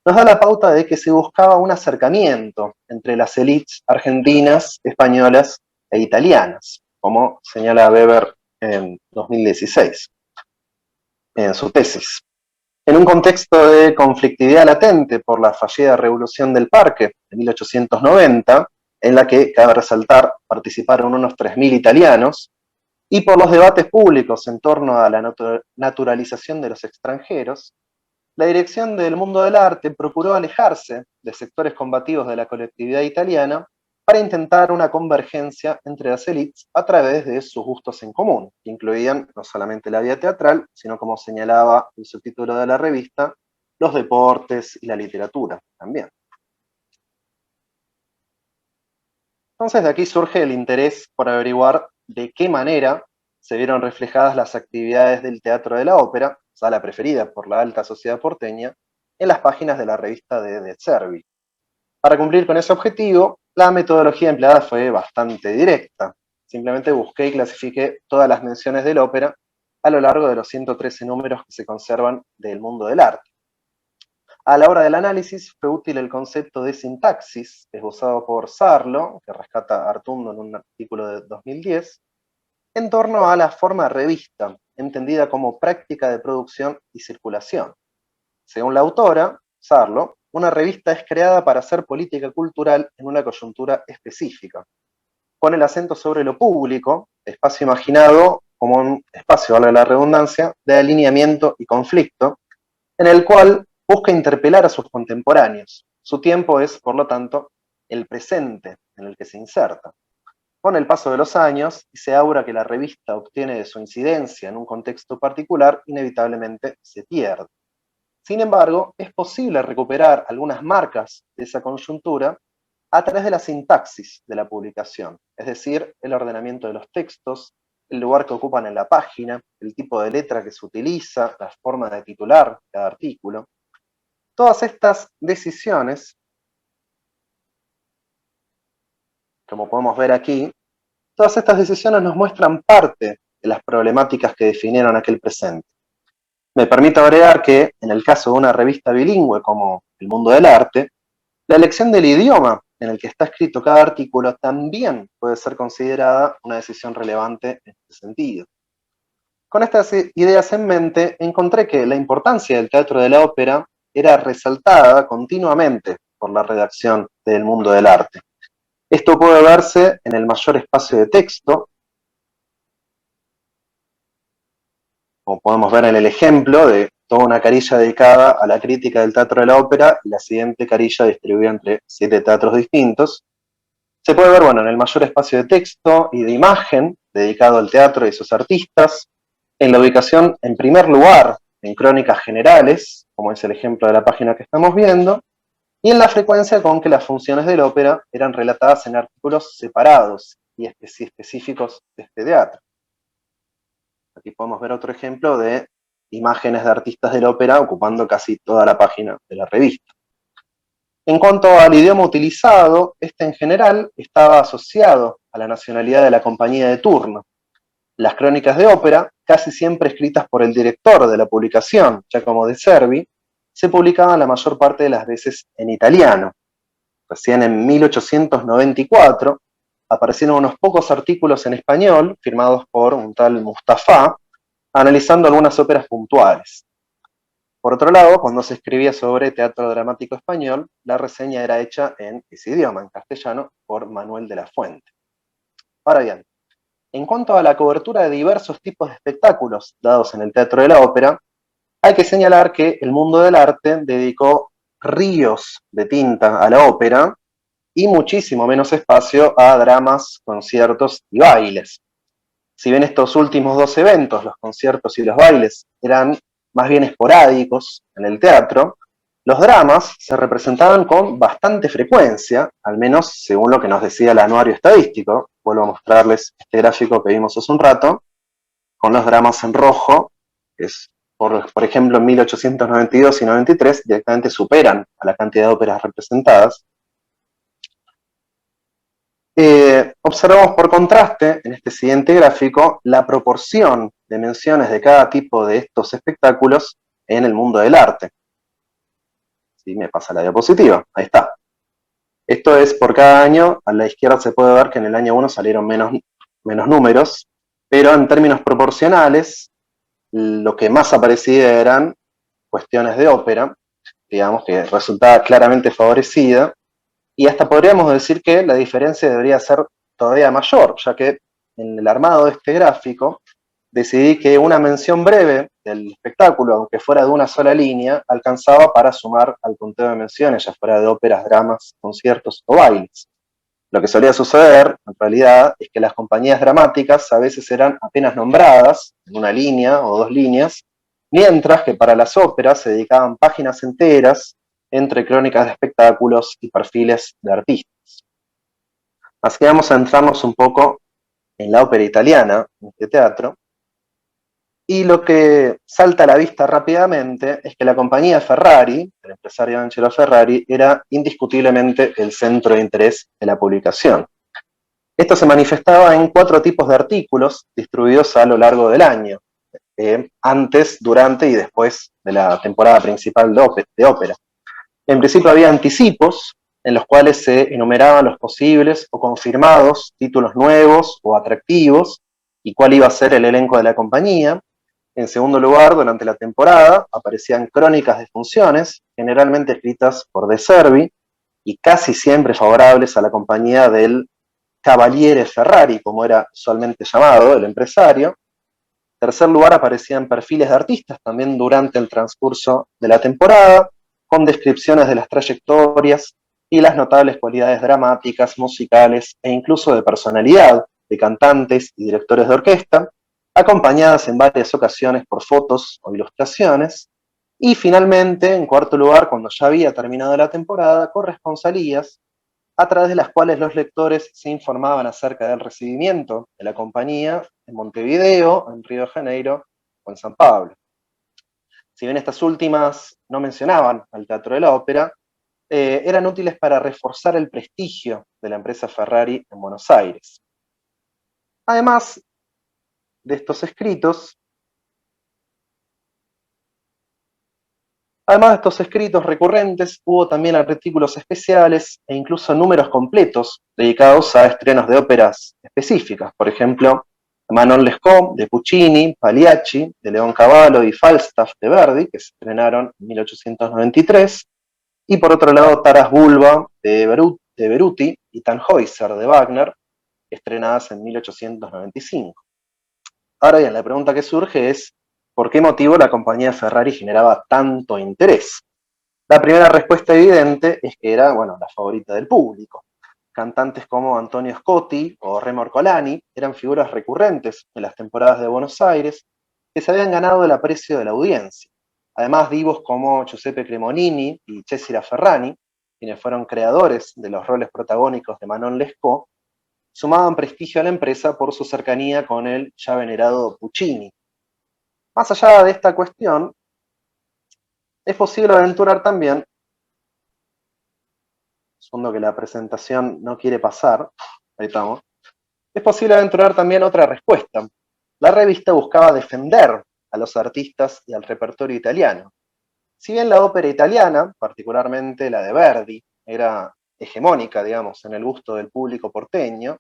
nos da la pauta de que se buscaba un acercamiento entre las élites argentinas, españolas e italianas, como señala Weber en 2016, en su tesis. En un contexto de conflictividad latente por la fallida Revolución del Parque de 1890, en la que, cabe resaltar, participaron unos 3.000 italianos, y por los debates públicos en torno a la naturalización de los extranjeros, la dirección del mundo del arte procuró alejarse de sectores combativos de la colectividad italiana para intentar una convergencia entre las élites a través de sus gustos en común, que incluían no solamente la vida teatral, sino, como señalaba el subtítulo de la revista, los deportes y la literatura también. Entonces de aquí surge el interés por averiguar de qué manera se vieron reflejadas las actividades del Teatro de la Ópera, sala preferida por la alta sociedad porteña, en las páginas de la revista de Cervi. Para cumplir con ese objetivo, la metodología empleada fue bastante directa. Simplemente busqué y clasifiqué todas las menciones de la ópera a lo largo de los 113 números que se conservan del mundo del arte. A la hora del análisis fue útil el concepto de sintaxis, esbozado por Sarlo, que rescata Artundo en un artículo de 2010, en torno a la forma revista, entendida como práctica de producción y circulación. Según la autora, Sarlo, una revista es creada para hacer política cultural en una coyuntura específica. Pone el acento sobre lo público, espacio imaginado como un espacio, valga la redundancia, de alineamiento y conflicto, en el cual busca interpelar a sus contemporáneos. Su tiempo es, por lo tanto, el presente en el que se inserta. Con el paso de los años, y se aura que la revista obtiene de su incidencia en un contexto particular, inevitablemente se pierde. Sin embargo, es posible recuperar algunas marcas de esa coyuntura a través de la sintaxis de la publicación, es decir, el ordenamiento de los textos, el lugar que ocupan en la página, el tipo de letra que se utiliza, la forma de titular cada artículo. Todas estas decisiones, como podemos ver aquí, todas estas decisiones nos muestran parte de las problemáticas que definieron aquel presente. Me permito agregar que, en el caso de una revista bilingüe como El Mundo del Arte, la elección del idioma en el que está escrito cada artículo también puede ser considerada una decisión relevante en este sentido. Con estas ideas en mente, encontré que la importancia del teatro de la ópera era resaltada continuamente por la redacción del Mundo del Arte. Esto puede verse en el mayor espacio de texto, como podemos ver en el ejemplo de toda una carilla dedicada a la crítica del teatro de la ópera y la siguiente carilla distribuida entre 7 teatros distintos. Se puede ver, en el mayor espacio de texto y de imagen dedicado al teatro y sus artistas, en la ubicación en primer lugar en crónicas generales, como es el ejemplo de la página que estamos viendo, y en la frecuencia con que las funciones de la ópera eran relatadas en artículos separados y específicos de este teatro. Aquí podemos ver otro ejemplo de imágenes de artistas de la ópera ocupando casi toda la página de la revista. En cuanto al idioma utilizado, este en general estaba asociado a la nacionalidad de la compañía de turno. Las crónicas de ópera, casi siempre escritas por el director de la publicación, Giacomo de Cervi, se publicaban la mayor parte de las veces en italiano. Recién en 1894 aparecieron unos pocos artículos en español firmados por un tal Mustafa, analizando algunas óperas puntuales. Por otro lado, cuando se escribía sobre teatro dramático español, la reseña era hecha en ese idioma, en castellano, por Manuel de la Fuente. Ahora bien, en cuanto a la cobertura de diversos tipos de espectáculos dados en el teatro de la ópera, hay que señalar que el mundo del arte dedicó ríos de tinta a la ópera y muchísimo menos espacio a dramas, conciertos y bailes. Si bien estos últimos dos eventos, los conciertos y los bailes, eran más bien esporádicos en el teatro, los dramas se representaban con bastante frecuencia, al menos según lo que nos decía el anuario estadístico. Vuelvo a mostrarles este gráfico que vimos hace un rato, con los dramas en rojo, que es, por ejemplo, en 1892 y 93, directamente superan a la cantidad de óperas representadas. Observamos por contraste, en este siguiente gráfico, la proporción de menciones de cada tipo de estos espectáculos en el mundo del arte. ¿Sí? Me pasa la diapositiva, ahí está. Esto es por cada año. A la izquierda se puede ver que en el año 1 salieron menos números, pero en términos proporcionales, lo que más aparecía eran cuestiones de ópera, digamos que resultaba claramente favorecida, y hasta podríamos decir que la diferencia debería ser todavía mayor, ya que en el armado de este gráfico decidí que una mención breve del espectáculo, aunque fuera de una sola línea, alcanzaba para sumar al conteo de menciones, ya fuera de óperas, dramas, conciertos o bailes. Lo que solía suceder, en realidad, es que las compañías dramáticas a veces eran apenas nombradas, en una línea o dos líneas, mientras que para las óperas se dedicaban páginas enteras entre crónicas de espectáculos y perfiles de artistas. Así que vamos a centrarnos un poco en la ópera italiana, en este teatro, y lo que salta a la vista rápidamente es que la compañía Ferrari, el empresario Angelo Ferrari, era indiscutiblemente el centro de interés de la publicación. Esto se manifestaba en 4 tipos de artículos distribuidos a lo largo del año, antes, durante y después de la temporada principal de ópera. En principio había anticipos, en los cuales se enumeraban los posibles o confirmados títulos nuevos o atractivos y cuál iba a ser el elenco de la compañía. En segundo lugar, durante la temporada aparecían crónicas de funciones, generalmente escritas por De Cervi y casi siempre favorables a la compañía del Cavaliere Ferrari, como era usualmente llamado, el empresario. En tercer lugar, aparecían perfiles de artistas también durante el transcurso de la temporada, con descripciones de las trayectorias y las notables cualidades dramáticas, musicales e incluso de personalidad de cantantes y directores de orquesta, acompañadas en varias ocasiones por fotos o ilustraciones. Y finalmente, en cuarto lugar, cuando ya había terminado la temporada, corresponsalías, a través de las cuales los lectores se informaban acerca del recibimiento de la compañía en Montevideo, en Río de Janeiro o en San Pablo. Si bien estas últimas no mencionaban al Teatro de la Ópera, eran útiles para reforzar el prestigio de la empresa Ferrari en Buenos Aires. Además de estos escritos recurrentes, hubo también artículos especiales e incluso números completos dedicados a estrenos de óperas específicas. Por ejemplo, Manon Lescaut de Puccini, Pagliacci de Leoncavallo y Falstaff de Verdi, que se estrenaron en 1893, y por otro lado Taras Bulba de Beruti y Tannhäuser de Wagner, estrenadas en 1895. Ahora bien, la pregunta que surge es, ¿por qué motivo la compañía Ferrari generaba tanto interés? La primera respuesta evidente es que era, la favorita del público. Cantantes como Antonio Scotti o Remo Ercolani eran figuras recurrentes en las temporadas de Buenos Aires que se habían ganado el aprecio de la audiencia. Además, divos como Giuseppe Cremonini y Cesira Ferrani, quienes fueron creadores de los roles protagónicos de Manon Lescaut, sumaban prestigio a la empresa por su cercanía con el ya venerado Puccini, Más allá de esta cuestión, es posible aventurar también, segundo que la presentación no quiere pasar, ahí estamos, es posible aventurar también otra respuesta. La revista buscaba defender a los artistas y al repertorio italiano. Si bien la ópera italiana, particularmente la de Verdi, era hegemónica, digamos, en el gusto del público porteño,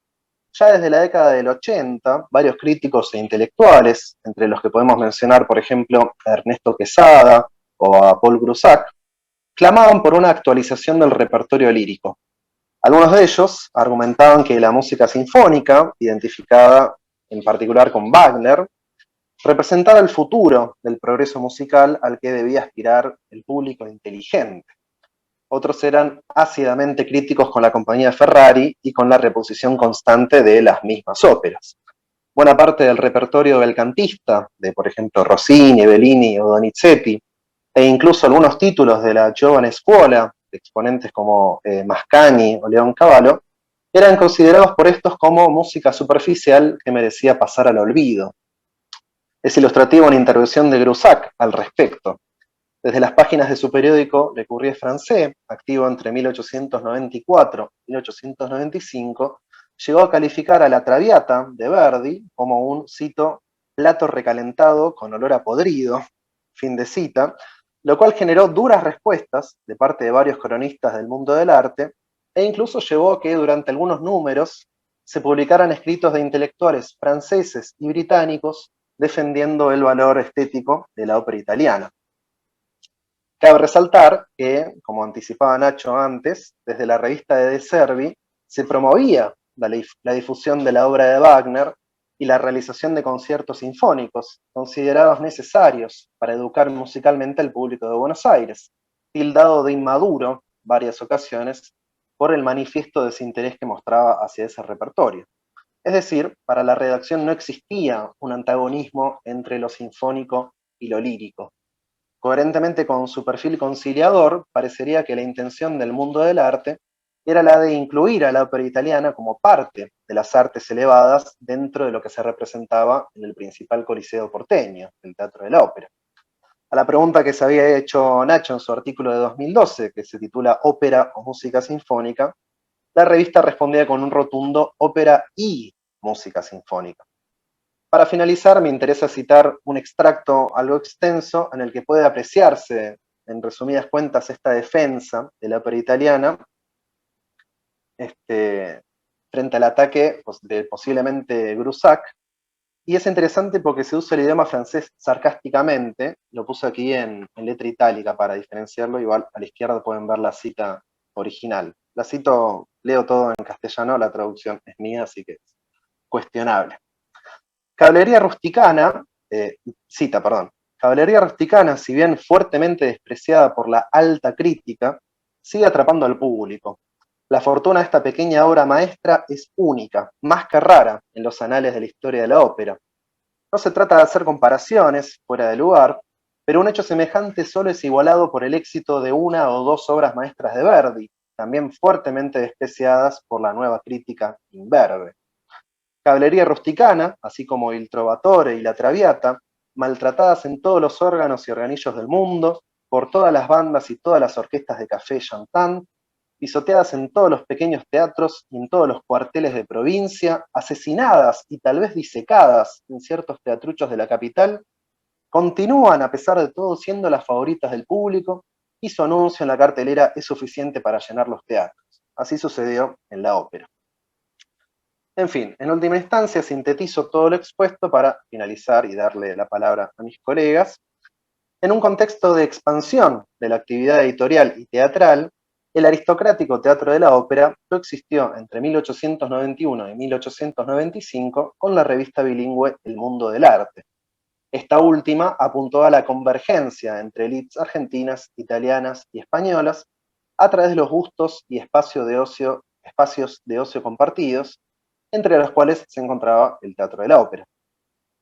ya desde la década del 80, varios críticos e intelectuales, entre los que podemos mencionar, por ejemplo, a Ernesto Quesada o a Paul Grusac, clamaban por una actualización del repertorio lírico. Algunos de ellos argumentaban que la música sinfónica, identificada en particular con Wagner, representaba el futuro del progreso musical al que debía aspirar el público inteligente. Otros eran ácidamente críticos con la compañía Ferrari y con la reposición constante de las mismas óperas. Buena parte del repertorio belcantista, de por ejemplo Rossini, Bellini o Donizetti, e incluso algunos títulos de la Giovane Scuola, de exponentes como Mascagni o León Cavallo, eran considerados por estos como música superficial que merecía pasar al olvido. Es ilustrativa una intervención de Grusac al respecto. Desde las páginas de su periódico Le Courrier Français, activo entre 1894 y 1895, llegó a calificar a la Traviata de Verdi como un, cito, plato recalentado con olor a podrido, fin de cita, lo cual generó duras respuestas de parte de varios cronistas del mundo del arte, e incluso llevó a que durante algunos números se publicaran escritos de intelectuales franceses y británicos defendiendo el valor estético de la ópera italiana. Cabe resaltar que, como anticipaba Nacho antes, desde la revista de De Servi se promovía la difusión de la obra de Wagner y la realización de conciertos sinfónicos, considerados necesarios para educar musicalmente al público de Buenos Aires, tildado de inmaduro varias ocasiones por el manifiesto desinterés que mostraba hacia ese repertorio. Es decir, para la redacción no existía un antagonismo entre lo sinfónico y lo lírico. Coherentemente con su perfil conciliador, parecería que la intención del mundo del arte era la de incluir a la ópera italiana como parte de las artes elevadas dentro de lo que se representaba en el principal coliseo porteño, el Teatro de la Ópera. A la pregunta que se había hecho Nacho en su artículo de 2012, que se titula Ópera o música sinfónica, la revista respondía con un rotundo ópera y música sinfónica. Para finalizar, me interesa citar un extracto algo extenso en el que puede apreciarse, en resumidas cuentas, esta defensa de la ópera italiana frente al ataque de posiblemente Grusac. Y es interesante porque se usa el idioma francés sarcásticamente, lo puse aquí en letra itálica para diferenciarlo, igual a la izquierda pueden ver la cita original. La cito, leo todo en castellano, la traducción es mía, así que es cuestionable. Caballería rusticana, Caballería rusticana, si bien fuertemente despreciada por la alta crítica, sigue atrapando al público. La fortuna de esta pequeña obra maestra es única, más que rara en los anales de la historia de la ópera. No se trata de hacer comparaciones fuera de lugar, pero un hecho semejante solo es igualado por el éxito de una o dos obras maestras de Verdi, también fuertemente despreciadas por la nueva crítica imberbe. Caballería rusticana, así como Il Trovatore y la Traviata, maltratadas en todos los órganos y organillos del mundo, por todas las bandas y todas las orquestas de café chantant, pisoteadas en todos los pequeños teatros y en todos los cuarteles de provincia, asesinadas y tal vez disecadas en ciertos teatruchos de la capital, continúan a pesar de todo siendo las favoritas del público y su anuncio en la cartelera es suficiente para llenar los teatros. Así sucedió en la ópera. En fin, en última instancia sintetizo todo lo expuesto para finalizar y darle la palabra a mis colegas. En un contexto de expansión de la actividad editorial y teatral, el aristocrático Teatro de la Ópera coexistió entre 1891 y 1895 con la revista bilingüe El Mundo del Arte. Esta última apuntó a la convergencia entre élites argentinas, italianas y españolas a través de los gustos y espacios de ocio compartidos, entre los cuales se encontraba el Teatro de la Ópera.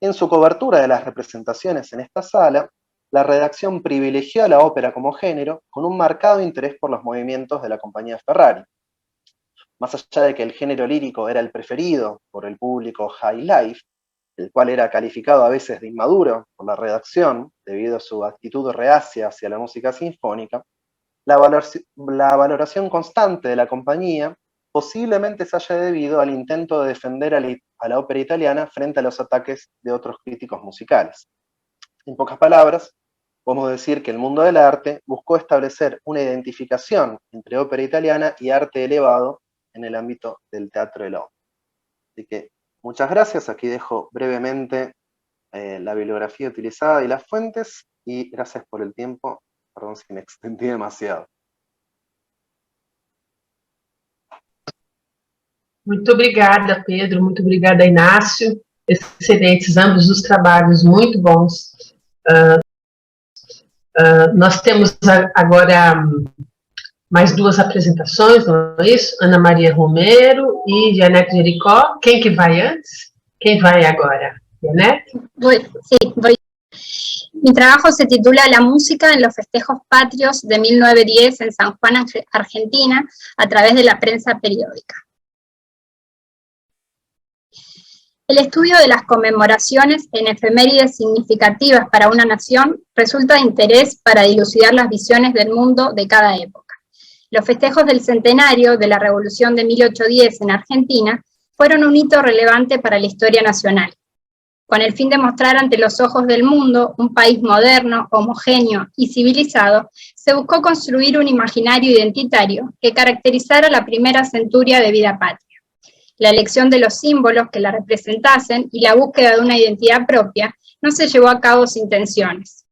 En su cobertura de las representaciones en esta sala, la redacción privilegió a la ópera como género con un marcado interés por los movimientos de la compañía Ferrari. Más allá de que el género lírico era el preferido por el público high life, el cual era calificado a veces de inmaduro por la redacción, debido a su actitud reacia hacia la música sinfónica, la valoración constante de la compañía posiblemente se haya debido al intento de defender a la ópera italiana frente a los ataques de otros críticos musicales. En pocas palabras, podemos decir que el mundo del arte buscó establecer una identificación entre ópera italiana y arte elevado en el ámbito del teatro de la ópera. Así que muchas gracias, aquí dejo brevemente la bibliografía utilizada y las fuentes, y gracias por el tiempo, perdón si me extendí demasiado. Muito obrigada, Pedro, muito obrigada, Inácio. Excelentes, ambos os trabalhos muito bons. Nós temos agora mais duas apresentações, não é isso? Ana Maria Romero e Janete Jericó. Quem que vai antes? Quem vai agora? Janete? Voy. Mi trabajo se titula La música en los festejos patrios de 1910 en San Juan, Argentina, a través de la prensa periódica. El estudio de las conmemoraciones en efemérides significativas para una nación resulta de interés para dilucidar las visiones del mundo de cada época. Los festejos del centenario de la Revolución de 1810 en Argentina fueron un hito relevante para la historia nacional. Con el fin de mostrar ante los ojos del mundo un país moderno, homogéneo y civilizado, se buscó construir un imaginario identitario que caracterizara la primera centuria de vida patria. La elección de los símbolos que la representasen y la búsqueda de una identidad propia no se llevó a cabo sin tensiones.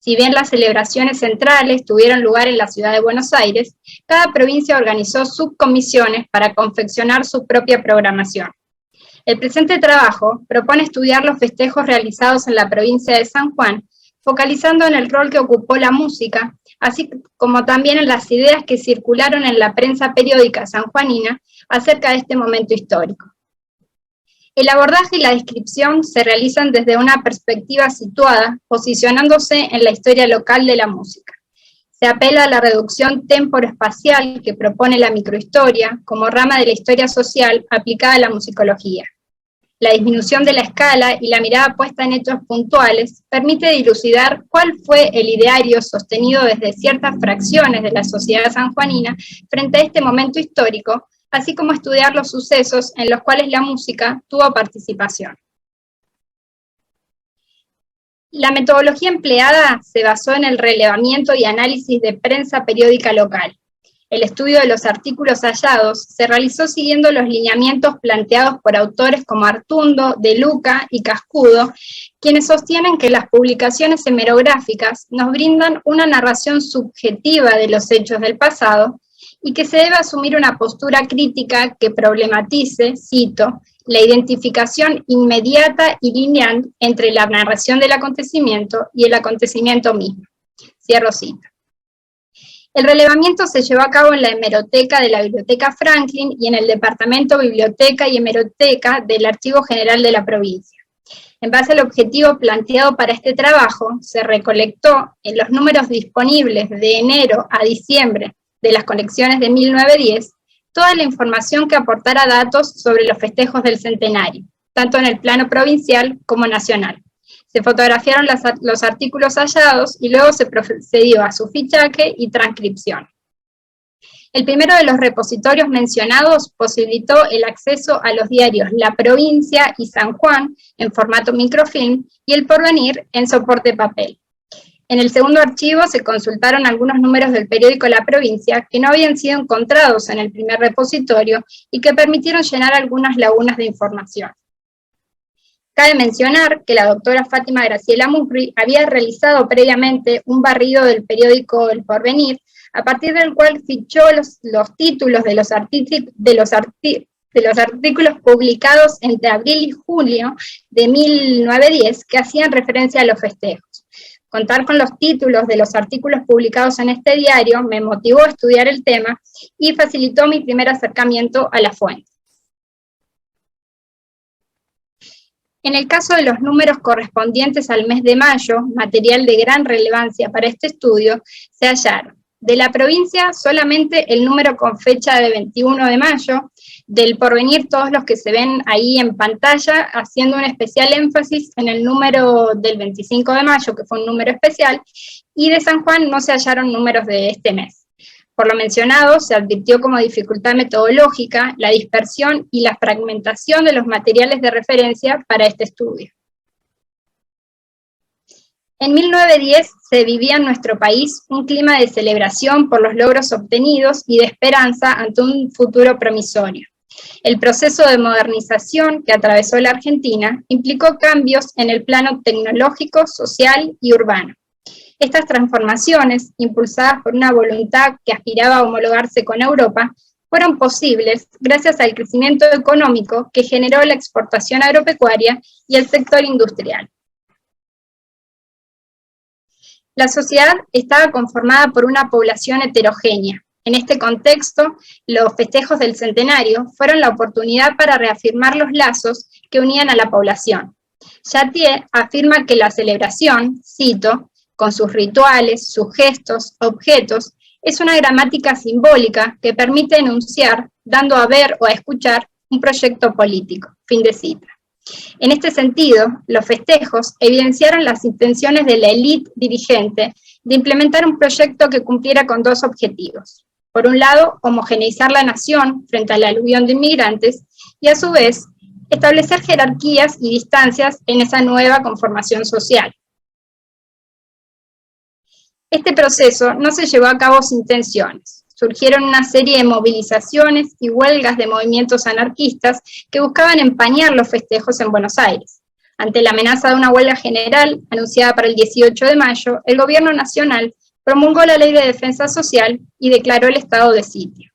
Si bien las celebraciones centrales tuvieron lugar en la ciudad de Buenos Aires, cada provincia organizó subcomisiones para confeccionar su propia programación. El presente trabajo propone estudiar los festejos realizados en la provincia de San Juan, focalizando en el rol que ocupó la música, así como también en las ideas que circularon en la prensa periódica sanjuanina acerca de este momento histórico. El abordaje y la descripción se realizan desde una perspectiva situada, posicionándose en la historia local de la música. Se apela a la reducción temporoespacial que propone la microhistoria como rama de la historia social aplicada a la musicología. La disminución de la escala y la mirada puesta en hechos puntuales permite dilucidar cuál fue el ideario sostenido desde ciertas fracciones de la sociedad sanjuanina frente a este momento histórico, así como estudiar los sucesos en los cuales la música tuvo participación. La metodología empleada se basó en el relevamiento y análisis de prensa periódica local. El estudio de los artículos hallados se realizó siguiendo los lineamientos planteados por autores como Artundo, De Luca y Cascudo, quienes sostienen que las publicaciones hemerográficas nos brindan una narración subjetiva de los hechos del pasado y que se debe asumir una postura crítica que problematice, cito, la identificación inmediata y lineal entre la narración del acontecimiento y el acontecimiento mismo. Cierro cita. El relevamiento se llevó a cabo en la hemeroteca de la Biblioteca Franklin y en el Departamento Biblioteca y Hemeroteca del Archivo General de la provincia. En base al objetivo planteado para este trabajo, se recolectó en los números disponibles de enero a diciembre de las colecciones de 1910 toda la información que aportara datos sobre los festejos del centenario, tanto en el plano provincial como nacional. Se fotografiaron los artículos hallados y luego se procedió a su fichaje y transcripción. El primero de los repositorios mencionados posibilitó el acceso a los diarios La Provincia y San Juan en formato microfilm y El Porvenir en soporte papel. En el segundo archivo se consultaron algunos números del periódico La Provincia que no habían sido encontrados en el primer repositorio y que permitieron llenar algunas lagunas de información. Cabe mencionar que la doctora Fátima Graciela Musri había realizado previamente un barrido del periódico El Porvenir, a partir del cual fichó los títulos de los artículos publicados entre abril y julio de 1910 que hacían referencia a los festejos. Contar con los títulos de los artículos publicados en este diario me motivó a estudiar el tema y facilitó mi primer acercamiento a la fuente. En el caso de los números correspondientes al mes de mayo, material de gran relevancia para este estudio, se hallaron de La Provincia solamente el número con fecha de 21 de mayo, del Porvenir, todos los que se ven ahí en pantalla, haciendo un especial énfasis en el número del 25 de mayo, que fue un número especial, y de San Juan no se hallaron números de este mes. Por lo mencionado, se advirtió como dificultad metodológica la dispersión y la fragmentación de los materiales de referencia para este estudio. En 1910 se vivía en nuestro país un clima de celebración por los logros obtenidos y de esperanza ante un futuro promisorio. El proceso de modernización que atravesó la Argentina implicó cambios en el plano tecnológico, social y urbano. Estas transformaciones, impulsadas por una voluntad que aspiraba a homologarse con Europa, fueron posibles gracias al crecimiento económico que generó la exportación agropecuaria y el sector industrial. La sociedad estaba conformada por una población heterogénea. En este contexto, los festejos del centenario fueron la oportunidad para reafirmar los lazos que unían a la población. Chatier afirma que la celebración, cito, con sus rituales, sus gestos, objetos, es una gramática simbólica que permite enunciar, dando a ver o a escuchar un proyecto político. Fin de cita. En este sentido, los festejos evidenciaron las intenciones de la élite dirigente de implementar un proyecto que cumpliera con dos objetivos. Por un lado, homogeneizar la nación frente al aluvión de inmigrantes y, a su vez, establecer jerarquías y distancias en esa nueva conformación social. Este proceso no se llevó a cabo sin tensiones. Surgieron una serie de movilizaciones y huelgas de movimientos anarquistas que buscaban empañar los festejos en Buenos Aires. Ante la amenaza de una huelga general anunciada para el 18 de mayo, el gobierno nacional promulgó la Ley de Defensa Social y declaró el estado de sitio.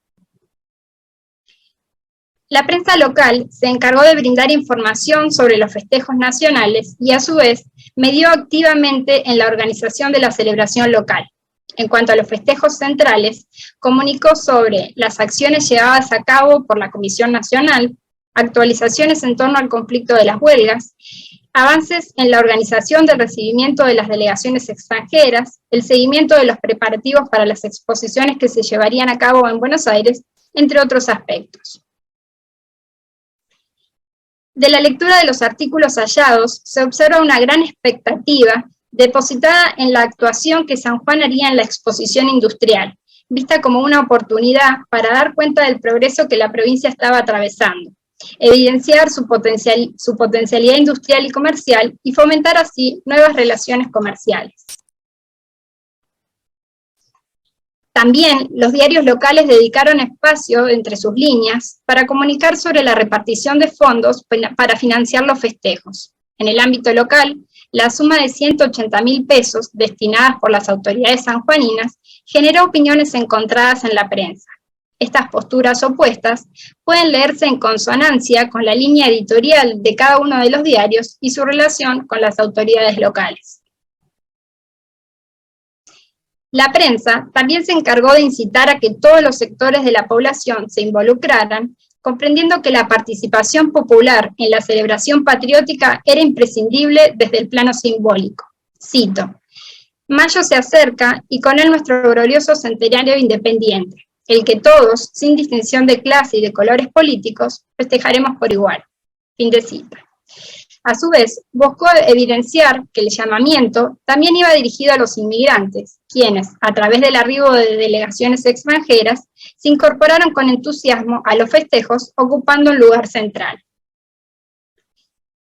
La prensa local se encargó de brindar información sobre los festejos nacionales y, a su vez, medió activamente en la organización de la celebración local. En cuanto a los festejos centrales, comunicó sobre las acciones llevadas a cabo por la Comisión Nacional, actualizaciones en torno al conflicto de las huelgas, avances en la organización del recibimiento de las delegaciones extranjeras, el seguimiento de los preparativos para las exposiciones que se llevarían a cabo en Buenos Aires, entre otros aspectos. De la lectura de los artículos hallados, se observa una gran expectativa depositada en la actuación que San Juan haría en la exposición industrial, vista como una oportunidad para dar cuenta del progreso que la provincia estaba atravesando, evidenciar su potencialidad industrial y comercial y fomentar así nuevas relaciones comerciales. También los diarios locales dedicaron espacio entre sus líneas para comunicar sobre la repartición de fondos para financiar los festejos. En el ámbito local, la suma de 180.000 pesos destinadas por las autoridades sanjuaninas generó opiniones encontradas en la prensa. Estas posturas opuestas pueden leerse en consonancia con la línea editorial de cada uno de los diarios y su relación con las autoridades locales. La prensa también se encargó de incitar a que todos los sectores de la población se involucraran, comprendiendo que la participación popular en la celebración patriótica era imprescindible desde el plano simbólico. Cito, «Mayo se acerca y con él nuestro glorioso centenario independiente, el que todos, sin distinción de clase y de colores políticos, festejaremos por igual». Fin de cita. A su vez, buscó evidenciar que el llamamiento también iba dirigido a los inmigrantes, quienes, a través del arribo de delegaciones extranjeras, se incorporaron con entusiasmo a los festejos, ocupando un lugar central.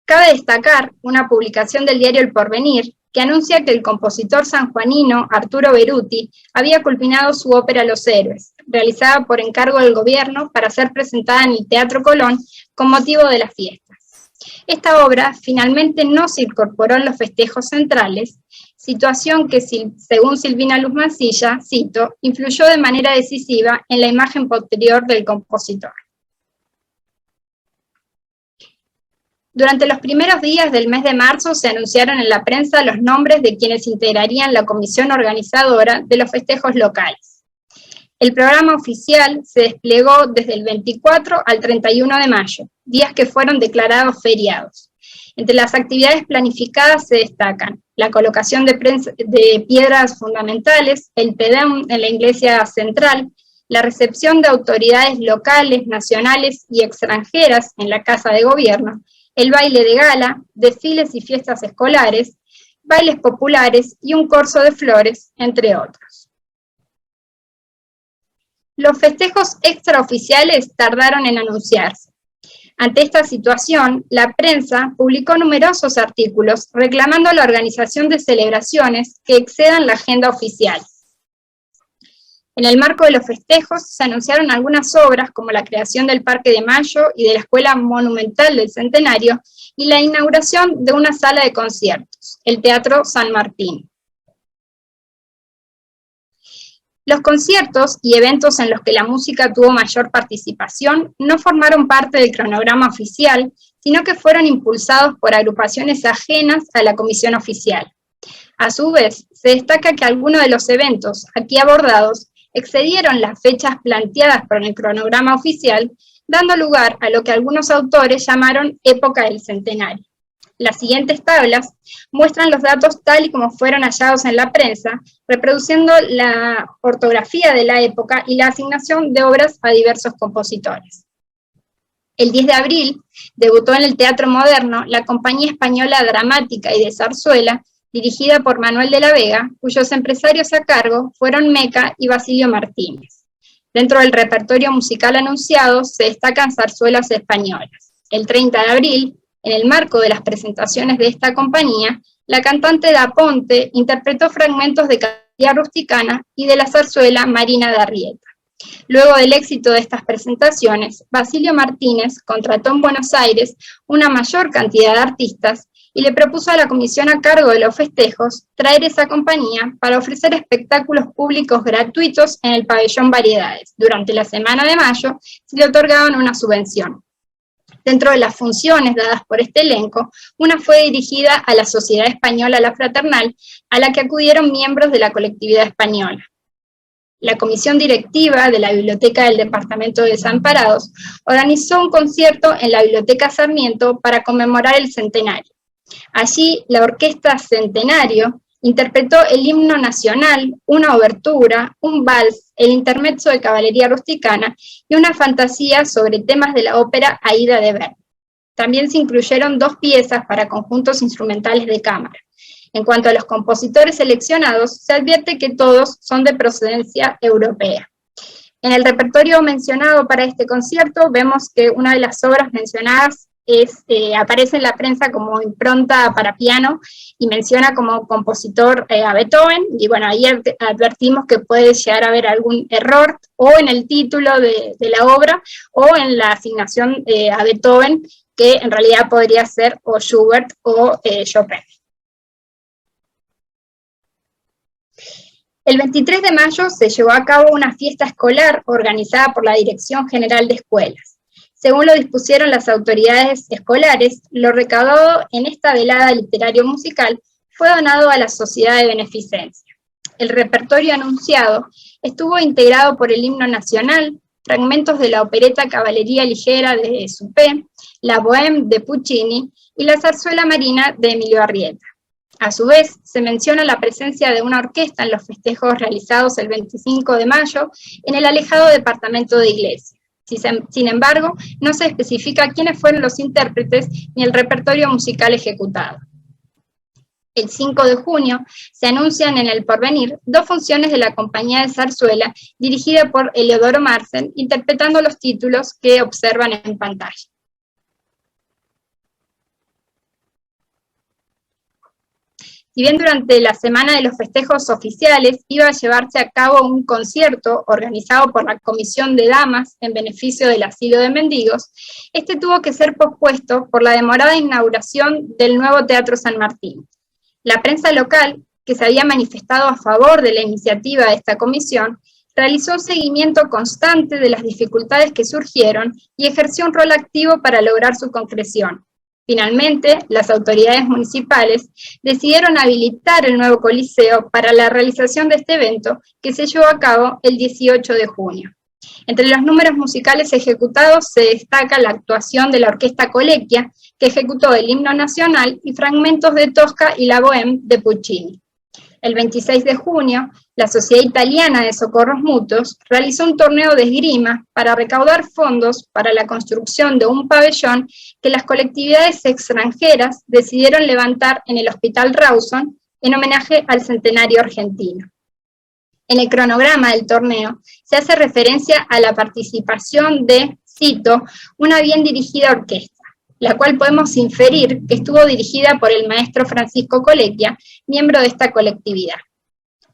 Cabe destacar una publicación del diario El Porvenir, que anuncia que el compositor sanjuanino Arturo Beruti había culminado su ópera Los Héroes, realizada por encargo del gobierno para ser presentada en el Teatro Colón con motivo de las fiestas. Esta obra finalmente no se incorporó en los festejos centrales, situación que, según Silvina Luz Mansilla, cito, influyó de manera decisiva en la imagen posterior del compositor. Durante los primeros días del mes de marzo se anunciaron en la prensa los nombres de quienes integrarían la comisión organizadora de los festejos locales. El programa oficial se desplegó desde el 24 al 31 de mayo, días que fueron declarados feriados. Entre las actividades planificadas se destacan la colocación de piedras fundamentales, el Te Deum en la iglesia central, la recepción de autoridades locales, nacionales y extranjeras en la Casa de Gobierno, el baile de gala, desfiles y fiestas escolares, bailes populares y un corso de flores, entre otros. Los festejos extraoficiales tardaron en anunciarse. Ante esta situación, la prensa publicó numerosos artículos reclamando la organización de celebraciones que excedan la agenda oficial. En el marco de los festejos se anunciaron algunas obras como la creación del Parque de Mayo y de la Escuela Monumental del Centenario y la inauguración de una sala de conciertos, el Teatro San Martín. Los conciertos y eventos en los que la música tuvo mayor participación no formaron parte del cronograma oficial, sino que fueron impulsados por agrupaciones ajenas a la comisión oficial. A su vez, se destaca que algunos de los eventos aquí abordados excedieron las fechas planteadas por el cronograma oficial, dando lugar a lo que algunos autores llamaron época del centenario. Las siguientes tablas muestran los datos tal y como fueron hallados en la prensa, reproduciendo la ortografía de la época y la asignación de obras a diversos compositores. El 10 de abril debutó en el Teatro Moderno la Compañía Española Dramática y de Zarzuela, dirigida por Manuel de la Vega, cuyos empresarios a cargo fueron Meca y Basilio Martínez. Dentro del repertorio musical anunciado se destacan zarzuelas españolas. El 30 de abril, en el marco de las presentaciones de esta compañía, la cantante Da Ponte interpretó fragmentos de Caballería Rusticana y de la zarzuela Marina de Arrieta. Luego del éxito de estas presentaciones, Basilio Martínez contrató en Buenos Aires una mayor cantidad de artistas y le propuso a la comisión a cargo de los festejos traer esa compañía para ofrecer espectáculos públicos gratuitos en el pabellón Variedades. Durante la semana de mayo se le otorgaban una subvención. Dentro de las funciones dadas por este elenco, una fue dirigida a la Sociedad Española La Fraternal, a la que acudieron miembros de la colectividad española. La comisión directiva de la Biblioteca del Departamento de Desamparados organizó un concierto en la Biblioteca Sarmiento para conmemorar el centenario. Allí, la Orquesta Centenario interpretó el himno nacional, una obertura, un vals, el intermezzo de Caballería Rusticana y una fantasía sobre temas de la ópera Aída de Verdi. También se incluyeron 2 piezas para conjuntos instrumentales de cámara. En cuanto a los compositores seleccionados, se advierte que todos son de procedencia europea. En el repertorio mencionado para este concierto, vemos que una de las obras mencionadas aparece en la prensa como impronta para piano y menciona como compositor a Beethoven, y bueno, ahí advertimos que puede llegar a haber algún error o en el título de la obra o en la asignación a Beethoven, que en realidad podría ser o Schubert o Chopin. El 23 de mayo se llevó a cabo una fiesta escolar organizada por la Dirección General de Escuelas. Según lo dispusieron las autoridades escolares, lo recaudado en esta velada literario-musical fue donado a la Sociedad de Beneficencia. El repertorio anunciado estuvo integrado por el himno nacional, fragmentos de la opereta Caballería Ligera de Suppé, la Bohème de Puccini y la zarzuela Marina de Emilio Arrieta. A su vez, se menciona la presencia de una orquesta en los festejos realizados el 25 de mayo en el alejado departamento de Iglesia. Sin embargo, no se especifica quiénes fueron los intérpretes ni el repertorio musical ejecutado. El 5 de junio se anuncian en El Porvenir 2 funciones de la compañía de zarzuela dirigida por Eleodoro Marcen, interpretando los títulos que observan en pantalla. Si bien durante la semana de los festejos oficiales iba a llevarse a cabo un concierto organizado por la Comisión de Damas en beneficio del asilo de mendigos, este tuvo que ser pospuesto por la demorada inauguración del nuevo Teatro San Martín. La prensa local, que se había manifestado a favor de la iniciativa de esta comisión, realizó un seguimiento constante de las dificultades que surgieron y ejerció un rol activo para lograr su concreción. Finalmente, las autoridades municipales decidieron habilitar el nuevo coliseo para la realización de este evento, que se llevó a cabo el 18 de junio. Entre los números musicales ejecutados se destaca la actuación de la Orquesta Colequia, que ejecutó el himno nacional y fragmentos de Tosca y la Bohème de Puccini. El 26 de junio, la Sociedad Italiana de Socorros Mutuos realizó un torneo de esgrima para recaudar fondos para la construcción de un pabellón que las colectividades extranjeras decidieron levantar en el Hospital Rawson en homenaje al centenario argentino. En el cronograma del torneo se hace referencia a la participación de, cito, una bien dirigida orquesta, la cual podemos inferir que estuvo dirigida por el maestro Francisco Colecchia, miembro de esta colectividad.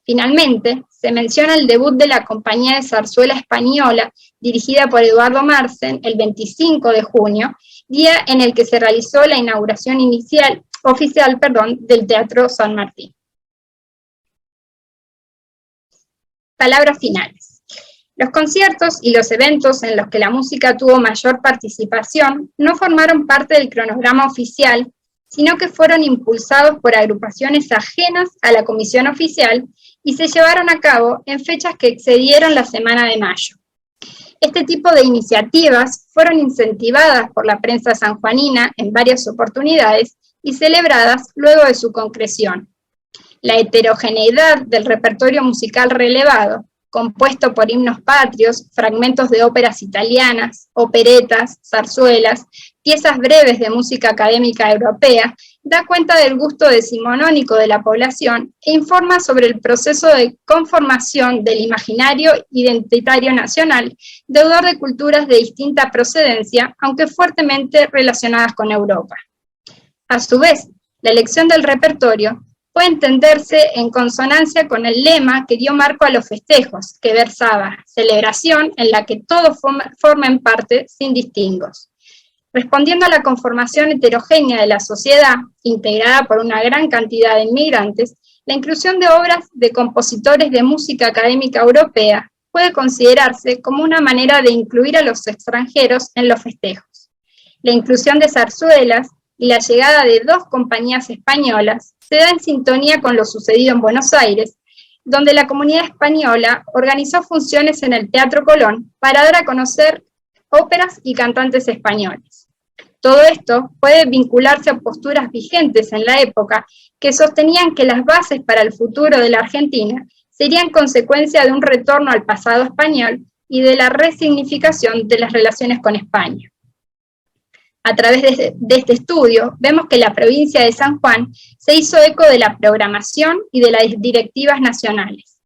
Finalmente, se menciona el debut de la Compañía de Zarzuela Española, dirigida por Eduardo Marsen, el 25 de junio, día en el que se realizó la inauguración oficial del Teatro San Martín. Palabras finales. Los conciertos y los eventos en los que la música tuvo mayor participación no formaron parte del cronograma oficial, sino que fueron impulsados por agrupaciones ajenas a la comisión oficial y se llevaron a cabo en fechas que excedieron la semana de mayo. Este tipo de iniciativas fueron incentivadas por la prensa sanjuanina en varias oportunidades y celebradas luego de su concreción. La heterogeneidad del repertorio musical relevado, compuesto por himnos patrios, fragmentos de óperas italianas, operetas, zarzuelas, piezas breves de música académica europea, da cuenta del gusto decimonónico de la población e informa sobre el proceso de conformación del imaginario identitario nacional, deudor de culturas de distinta procedencia, aunque fuertemente relacionadas con Europa. A su vez, la elección del repertorio puede entenderse en consonancia con el lema que dio marco a los festejos, que versaba celebración en la que todos formen parte sin distingos. Respondiendo a la conformación heterogénea de la sociedad, integrada por una gran cantidad de inmigrantes, la inclusión de obras de compositores de música académica europea puede considerarse como una manera de incluir a los extranjeros en los festejos. La inclusión de zarzuelas y la llegada de 2 compañías españolas se da en sintonía con lo sucedido en Buenos Aires, donde la comunidad española organizó funciones en el Teatro Colón para dar a conocer óperas y cantantes españoles. Todo esto puede vincularse a posturas vigentes en la época que sostenían que las bases para el futuro de la Argentina serían consecuencia de un retorno al pasado español y de la resignificación de las relaciones con España. A través de este estudio, vemos que la provincia de San Juan se hizo eco de la programación y de las directivas nacionales.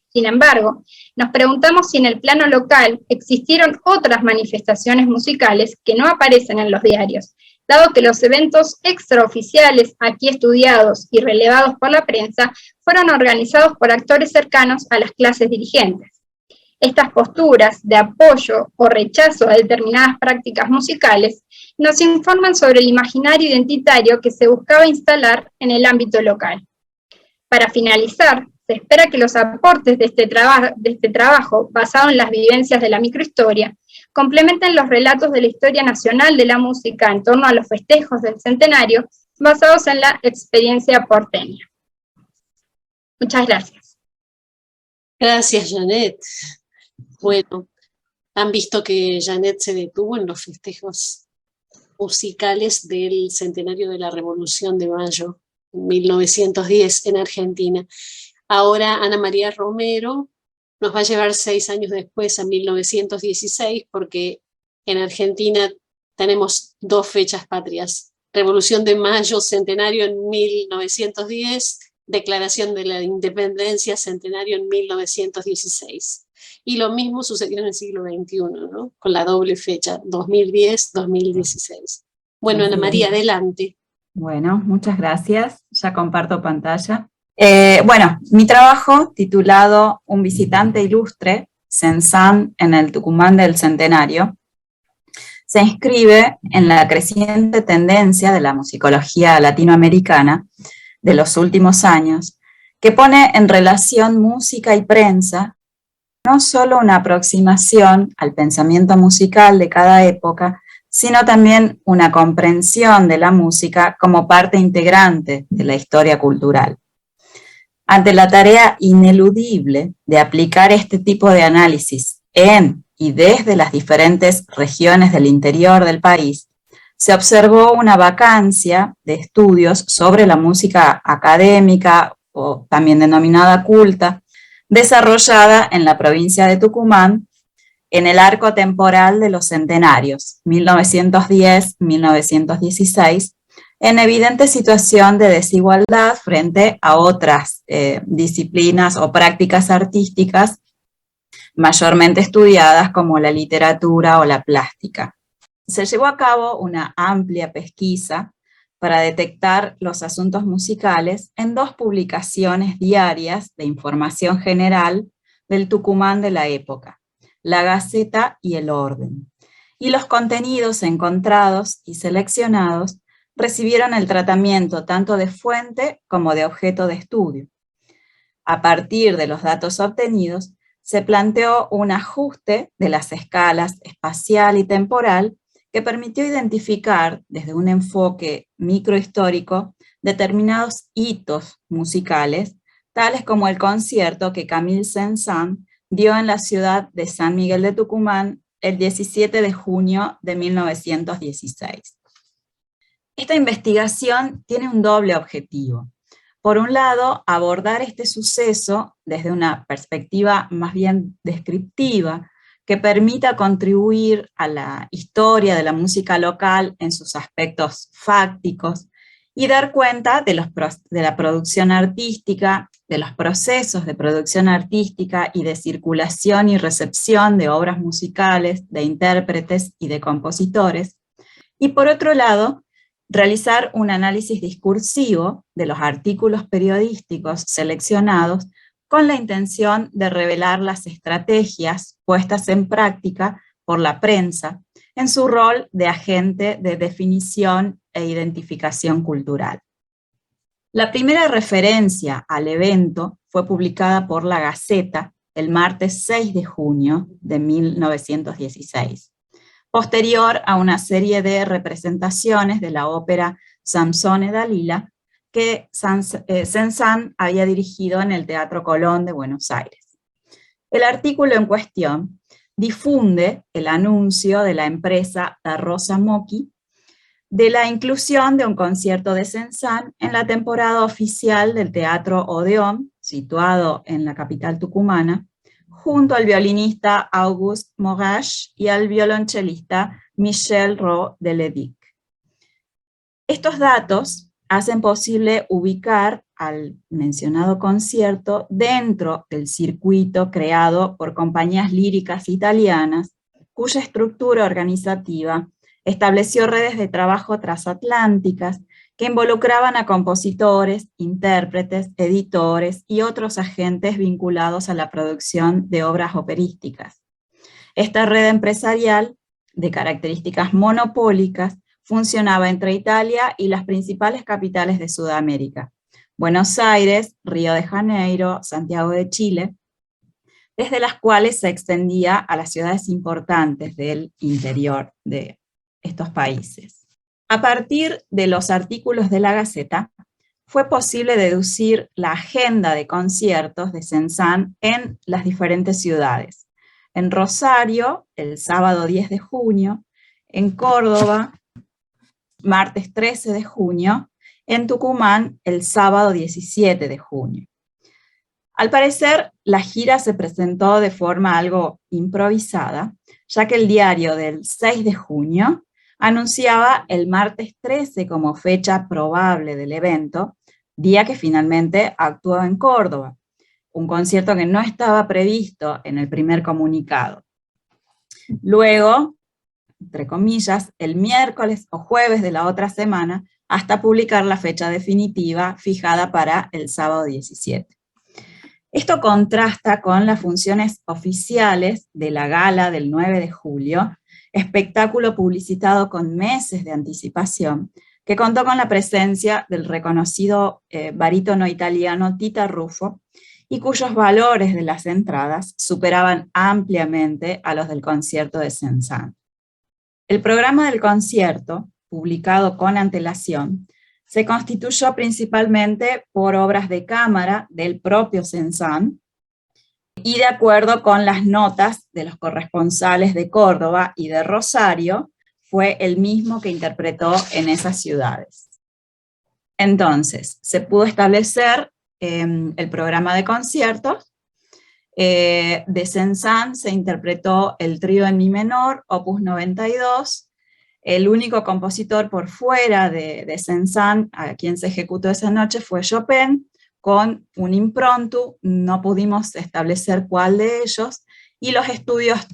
Sin embargo, nos preguntamos si en el plano local existieron otras manifestaciones musicales que no aparecen en los diarios, dado que los eventos extraoficiales aquí estudiados y relevados por la prensa fueron organizados por actores cercanos a las clases dirigentes. Estas posturas de apoyo o rechazo a determinadas prácticas musicales nos informan sobre el imaginario identitario que se buscaba instalar en el ámbito local. Para finalizar, se espera que los aportes de este trabajo, basado en las vivencias de la microhistoria, complementen los relatos de la historia nacional de la música en torno a los festejos del centenario, basados en la experiencia porteña. Muchas gracias. Gracias, Janet. Bueno, han visto que Janet se detuvo en los festejos musicales del centenario de la Revolución de Mayo, 1910, en Argentina. Ahora Ana María Romero nos va a llevar 6 años después, a 1916, porque en Argentina tenemos 2 fechas patrias. Revolución de Mayo, centenario en 1910, Declaración de la Independencia, centenario en 1916. Y lo mismo sucedió en el siglo XXI, ¿no? Con la doble fecha, 2010-2016. Bueno, Ana María, adelante. Bueno, muchas gracias. Ya comparto pantalla. Bueno, mi trabajo, titulado Un visitante ilustre, Cenzán en el Tucumán del Centenario, se inscribe en la creciente tendencia de la musicología latinoamericana de los últimos años, que pone en relación música y prensa no solo una aproximación al pensamiento musical de cada época, sino también una comprensión de la música como parte integrante de la historia cultural. Ante la tarea ineludible de aplicar este tipo de análisis en y desde las diferentes regiones del interior del país, se observó una vacancia de estudios sobre la música académica o también denominada culta, desarrollada en la provincia de Tucumán en el arco temporal de los centenarios, 1910-1916, en evidente situación de desigualdad frente a otras disciplinas o prácticas artísticas mayormente estudiadas como la literatura o la plástica. Se llevó a cabo una amplia pesquisa para detectar los asuntos musicales en 2 publicaciones diarias de información general del Tucumán de la época, La Gaceta y El Orden. Y los contenidos encontrados y seleccionados recibieron el tratamiento tanto de fuente como de objeto de estudio. A partir de los datos obtenidos, se planteó un ajuste de las escalas espacial y temporal que permitió identificar, desde un enfoque microhistórico, determinados hitos musicales, tales como el concierto que Camille Saint-Saëns dio en la ciudad de San Miguel de Tucumán el 17 de junio de 1916. Esta investigación tiene un doble objetivo. Por un lado, abordar este suceso desde una perspectiva más bien descriptiva, que permita contribuir a la historia de la música local en sus aspectos fácticos, y dar cuenta de la producción artística, de los procesos de producción artística y de circulación y recepción de obras musicales, de intérpretes y de compositores. Y por otro lado, realizar un análisis discursivo de los artículos periodísticos seleccionados con la intención de revelar las estrategias puestas en práctica por la prensa en su rol de agente de definición e identificación cultural. La primera referencia al evento fue publicada por La Gaceta el martes 6 de junio de 1916, posterior a una serie de representaciones de la ópera Samson y Dalila que Saint-Saëns había dirigido en el Teatro Colón de Buenos Aires. El artículo en cuestión difunde el anuncio de la empresa La Rosa Moqui de la inclusión de un concierto de Saint-Saëns en la temporada oficial del Teatro Odeón, situado en la capital tucumana, junto al violinista Auguste Morache y al violonchelista Michel Roux de Ledic. Estos datos hacen posible ubicar al mencionado concierto dentro del circuito creado por compañías líricas italianas, cuya estructura organizativa estableció redes de trabajo transatlánticas que involucraban a compositores, intérpretes, editores y otros agentes vinculados a la producción de obras operísticas. Esta red empresarial, de características monopólicas, funcionaba entre Italia y las principales capitales de Sudamérica: Buenos Aires, Río de Janeiro, Santiago de Chile, desde las cuales se extendía a las ciudades importantes del interior de estos países. A partir de los artículos de La Gaceta, fue posible deducir la agenda de conciertos de Saint-Saëns en las diferentes ciudades. En Rosario, el sábado 10 de junio, en Córdoba, martes 13 de junio, en Tucumán, el sábado 17 de junio. Al parecer, la gira se presentó de forma algo improvisada, ya que el diario del 6 de junio anunciaba el martes 13 como fecha probable del evento, día que finalmente actuó en Córdoba, un concierto que no estaba previsto en el primer comunicado. Luego, entre comillas, el miércoles o jueves de la otra semana, hasta publicar la fecha definitiva fijada para el sábado 17. Esto contrasta con las funciones oficiales de la gala del 9 de julio, espectáculo publicitado con meses de anticipación, que contó con la presencia del reconocido barítono italiano Tita Ruffo, y cuyos valores de las entradas superaban ampliamente a los del concierto de Saint-Saëns. El programa del concierto, publicado con antelación, se constituyó principalmente por obras de cámara del propio Saint-Saëns, y de acuerdo con las notas de los corresponsales de Córdoba y de Rosario, fue el mismo que interpretó en esas ciudades. Entonces, se pudo establecer el programa de conciertos. De Saint-Saëns se interpretó el trío en mi menor, opus 92. El único compositor por fuera de Saint-Saëns a quien se ejecutó esa noche fue Chopin, con un impromptu. No pudimos establecer cuál de ellos, y los estudios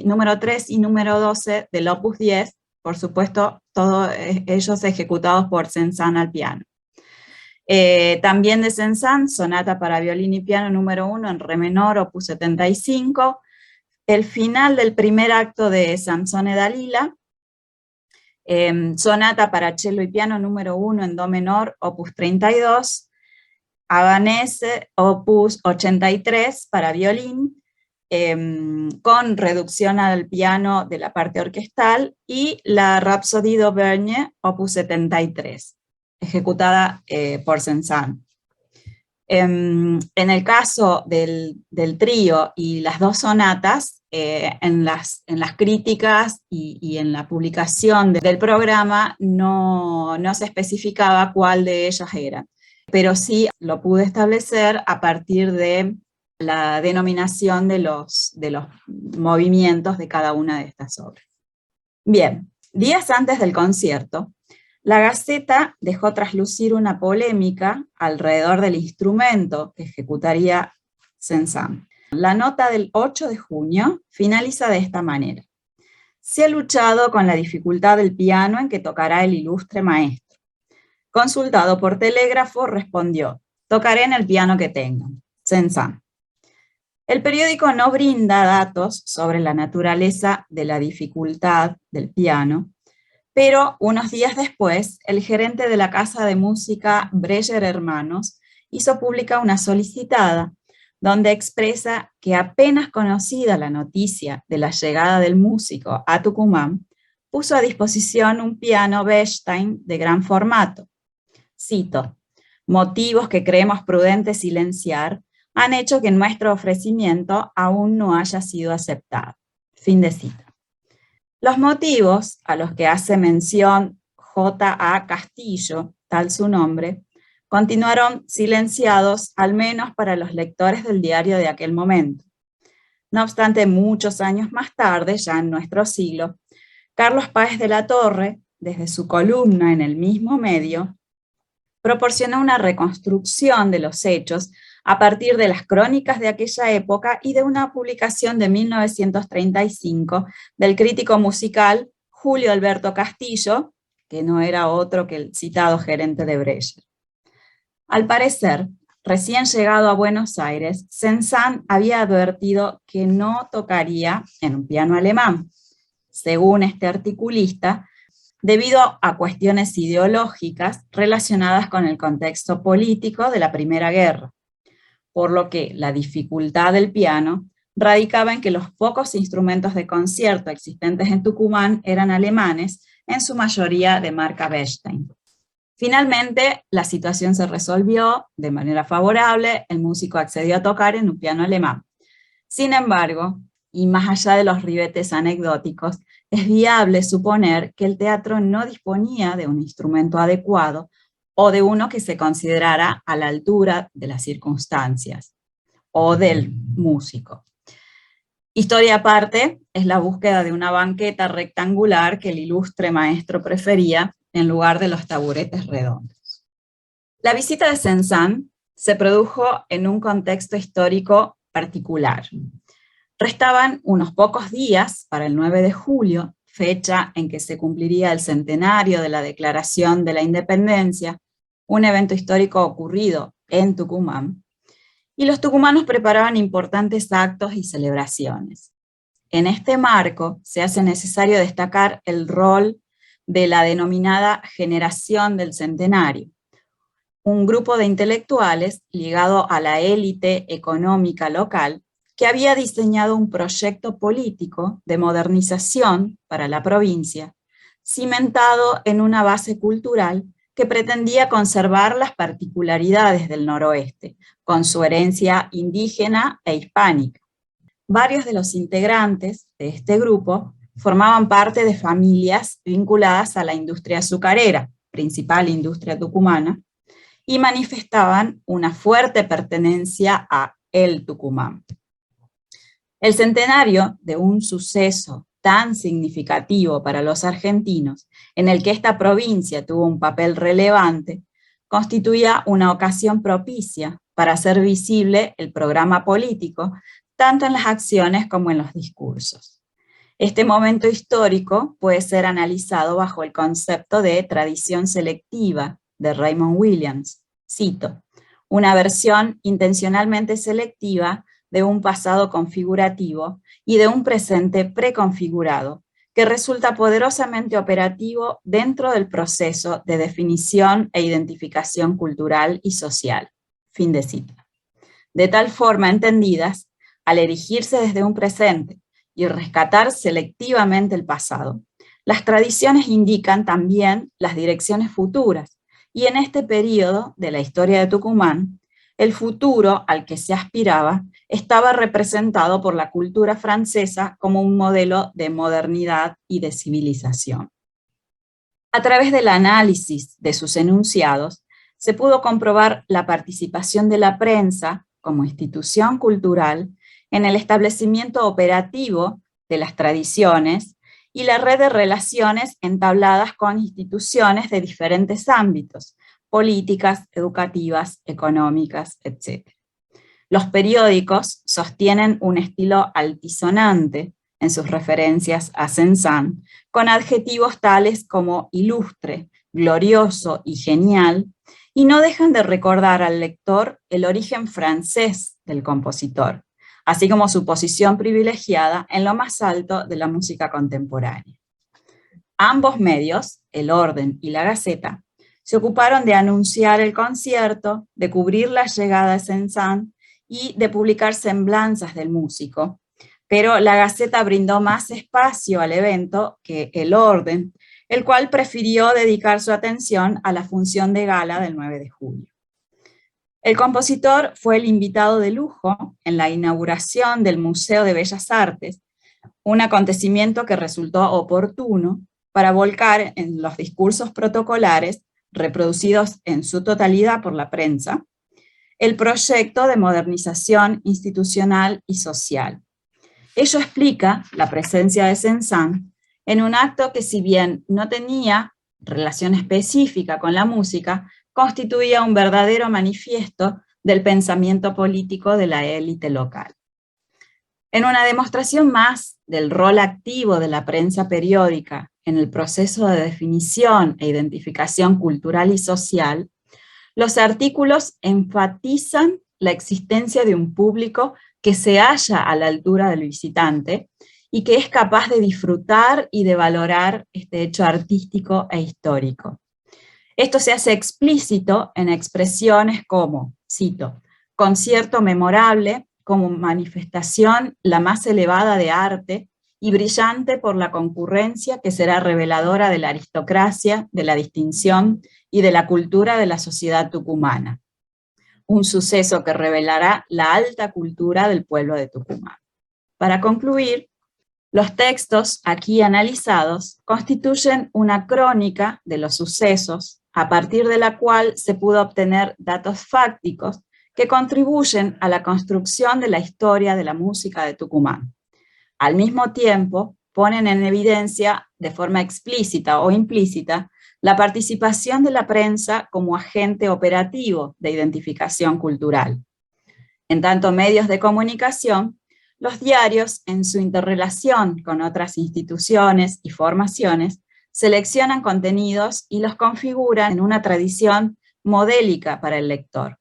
número 3 y número 12 del opus 10, por supuesto, todos ellos ejecutados por Saint-Saëns al piano. También de Saint-Saëns, sonata para violín y piano número 1 en re menor, opus 75, el final del primer acto de Samson e Dalila, sonata para cello y piano número 1 en do menor, opus 32, Habanese, opus 83 para violín, con reducción al piano de la parte orquestal, y la Rhapsodie d'Auvergne, opus 73, ejecutada por Saint-Saëns. En el caso del trío y las dos sonatas, en las críticas y en la publicación del programa no se especificaba cuál de ellas era, pero sí lo pude establecer a partir de la denominación de los movimientos de cada una de estas obras. Bien, días antes del concierto, la Gaceta dejó traslucir una polémica alrededor del instrumento que ejecutaría Saint-Saëns. La nota del 8 de junio finaliza de esta manera: se ha luchado con la dificultad del piano en que tocará el ilustre maestro. Consultado por telégrafo, respondió: tocaré en el piano que tengan, Saint-Saëns. El periódico no brinda datos sobre la naturaleza de la dificultad del piano, pero unos días después, el gerente de la casa de música Breyer Hermanos hizo pública una solicitada, donde expresa que apenas conocida la noticia de la llegada del músico a Tucumán, puso a disposición un piano Bechstein de gran formato. Cito: motivos que creemos prudente silenciar han hecho que nuestro ofrecimiento aún no haya sido aceptado. Fin de cita. Los motivos a los que hace mención J.A. Castillo, tal su nombre, continuaron silenciados, al menos para los lectores del diario de aquel momento. No obstante, muchos años más tarde, ya en nuestro siglo, Carlos Páez de la Torre, desde su columna en el mismo medio, proporcionó una reconstrucción de los hechos a partir de las crónicas de aquella época y de una publicación de 1935 del crítico musical Julio Alberto Castillo, que no era otro que el citado gerente de Breyer. Al parecer, recién llegado a Buenos Aires, Saint-Saëns había advertido que no tocaría en un piano alemán, según este articulista, debido a cuestiones ideológicas relacionadas con el contexto político de la Primera Guerra, por lo que la dificultad del piano radicaba en que los pocos instrumentos de concierto existentes en Tucumán eran alemanes, en su mayoría de marca Bechstein. Finalmente, la situación se resolvió de manera favorable, el músico accedió a tocar en un piano alemán. Sin embargo, y más allá de los ribetes anecdóticos, es viable suponer que el teatro no disponía de un instrumento adecuado o de uno que se considerara a la altura de las circunstancias o del músico. Historia aparte es la búsqueda de una banqueta rectangular que el ilustre maestro prefería en lugar de los taburetes redondos. La visita de Saint-Saëns se produjo en un contexto histórico particular. Restaban unos pocos días para el 9 de julio, fecha en que se cumpliría el centenario de la Declaración de la Independencia, un evento histórico ocurrido en Tucumán, y los tucumanos preparaban importantes actos y celebraciones. En este marco se hace necesario destacar el rol de la denominada Generación del Centenario, un grupo de intelectuales ligado a la élite económica local que había diseñado un proyecto político de modernización para la provincia, cimentado en una base cultural que pretendía conservar las particularidades del noroeste, con su herencia indígena e hispánica. Varios de los integrantes de este grupo formaban parte de familias vinculadas a la industria azucarera, principal industria tucumana, y manifestaban una fuerte pertenencia a el Tucumán. El centenario de un suceso tan significativo para los argentinos, en el que esta provincia tuvo un papel relevante, constituía una ocasión propicia para hacer visible el programa político, tanto en las acciones como en los discursos. Este momento histórico puede ser analizado bajo el concepto de tradición selectiva de Raymond Williams. Cito: una versión intencionalmente selectiva de un pasado configurativo y de un presente preconfigurado, que resulta poderosamente operativo dentro del proceso de definición e identificación cultural y social. Fin de cita. De tal forma entendidas, al erigirse desde un presente y rescatar selectivamente el pasado, las tradiciones indican también las direcciones futuras, y en este periodo de la historia de Tucumán, el futuro al que se aspiraba estaba representado por la cultura francesa como un modelo de modernidad y de civilización. A través del análisis de sus enunciados, se pudo comprobar la participación de la prensa como institución cultural en el establecimiento operativo de las tradiciones y la red de relaciones entabladas con instituciones de diferentes ámbitos, políticas, educativas, económicas, etc. Los periódicos sostienen un estilo altisonante en sus referencias a Cézanne, con adjetivos tales como ilustre, glorioso y genial, y no dejan de recordar al lector el origen francés del compositor, así como su posición privilegiada en lo más alto de la música contemporánea. Ambos medios, El Orden y La Gaceta, se ocuparon de anunciar el concierto, de cubrir la llegada de Cézanne y de publicar semblanzas del músico, pero La Gaceta brindó más espacio al evento que El Orden, el cual prefirió dedicar su atención a la función de gala del 9 de julio. El compositor fue el invitado de lujo en la inauguración del Museo de Bellas Artes, un acontecimiento que resultó oportuno para volcar en los discursos protocolares, reproducidos en su totalidad por la prensa, el proyecto de modernización institucional y social. Ello explica la presencia de Cézanne en un acto que, si bien no tenía relación específica con la música, constituía un verdadero manifiesto del pensamiento político de la élite local. En una demostración más del rol activo de la prensa periódica en el proceso de definición e identificación cultural y social, los artículos enfatizan la existencia de un público que se halla a la altura del visitante y que es capaz de disfrutar y de valorar este hecho artístico e histórico. Esto se hace explícito en expresiones como, cito, concierto memorable como manifestación la más elevada de arte y brillante por la concurrencia que será reveladora de la aristocracia, de la distinción y de la cultura de la sociedad tucumana. Un suceso que revelará la alta cultura del pueblo de Tucumán. Para concluir, los textos aquí analizados constituyen una crónica de los sucesos, a partir de la cual se pudo obtener datos fácticos que contribuyen a la construcción de la historia de la música de Tucumán. Al mismo tiempo, ponen en evidencia, de forma explícita o implícita, la participación de la prensa como agente operativo de identificación cultural. En tanto medios de comunicación, los diarios, en su interrelación con otras instituciones y formaciones, seleccionan contenidos y los configuran en una tradición modélica para el lector.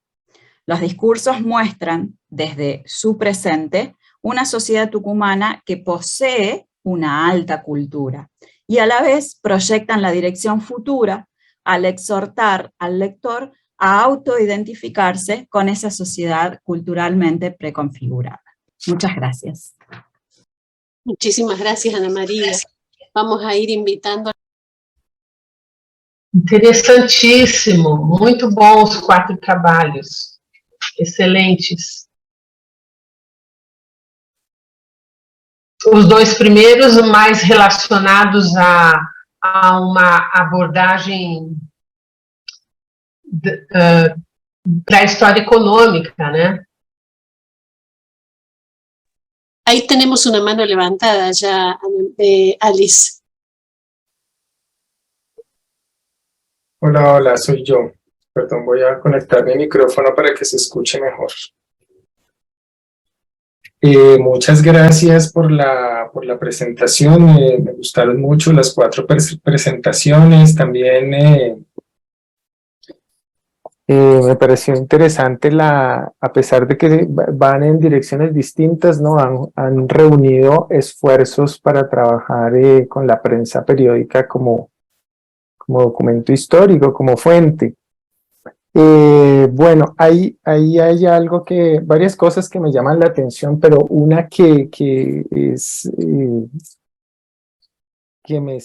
Los discursos muestran, desde su presente, una sociedad tucumana que posee una alta cultura, y a la vez proyectan la dirección futura al exhortar al lector a autoidentificarse con esa sociedad culturalmente preconfigurada. Muchas gracias. Muchísimas gracias, Ana María. Vamos a ir invitando. Interessantíssimo, muito bom os 4 trabalhos, excelentes. Os 2 primeiros mais relacionados a uma abordagem para a história econômica, né? Ahí tenemos una mano levantada ya, Alice. Hola, hola, soy yo. Perdón, voy a conectar mi micrófono para que se escuche mejor. Muchas gracias por la presentación. Me gustaron mucho las 4 presentaciones. También me pareció interesante a pesar de que van en direcciones distintas, ¿no? Han reunido esfuerzos para trabajar con la prensa periódica como documento histórico, como fuente. Bueno, ahí hay varias cosas que me llaman la atención, pero una que me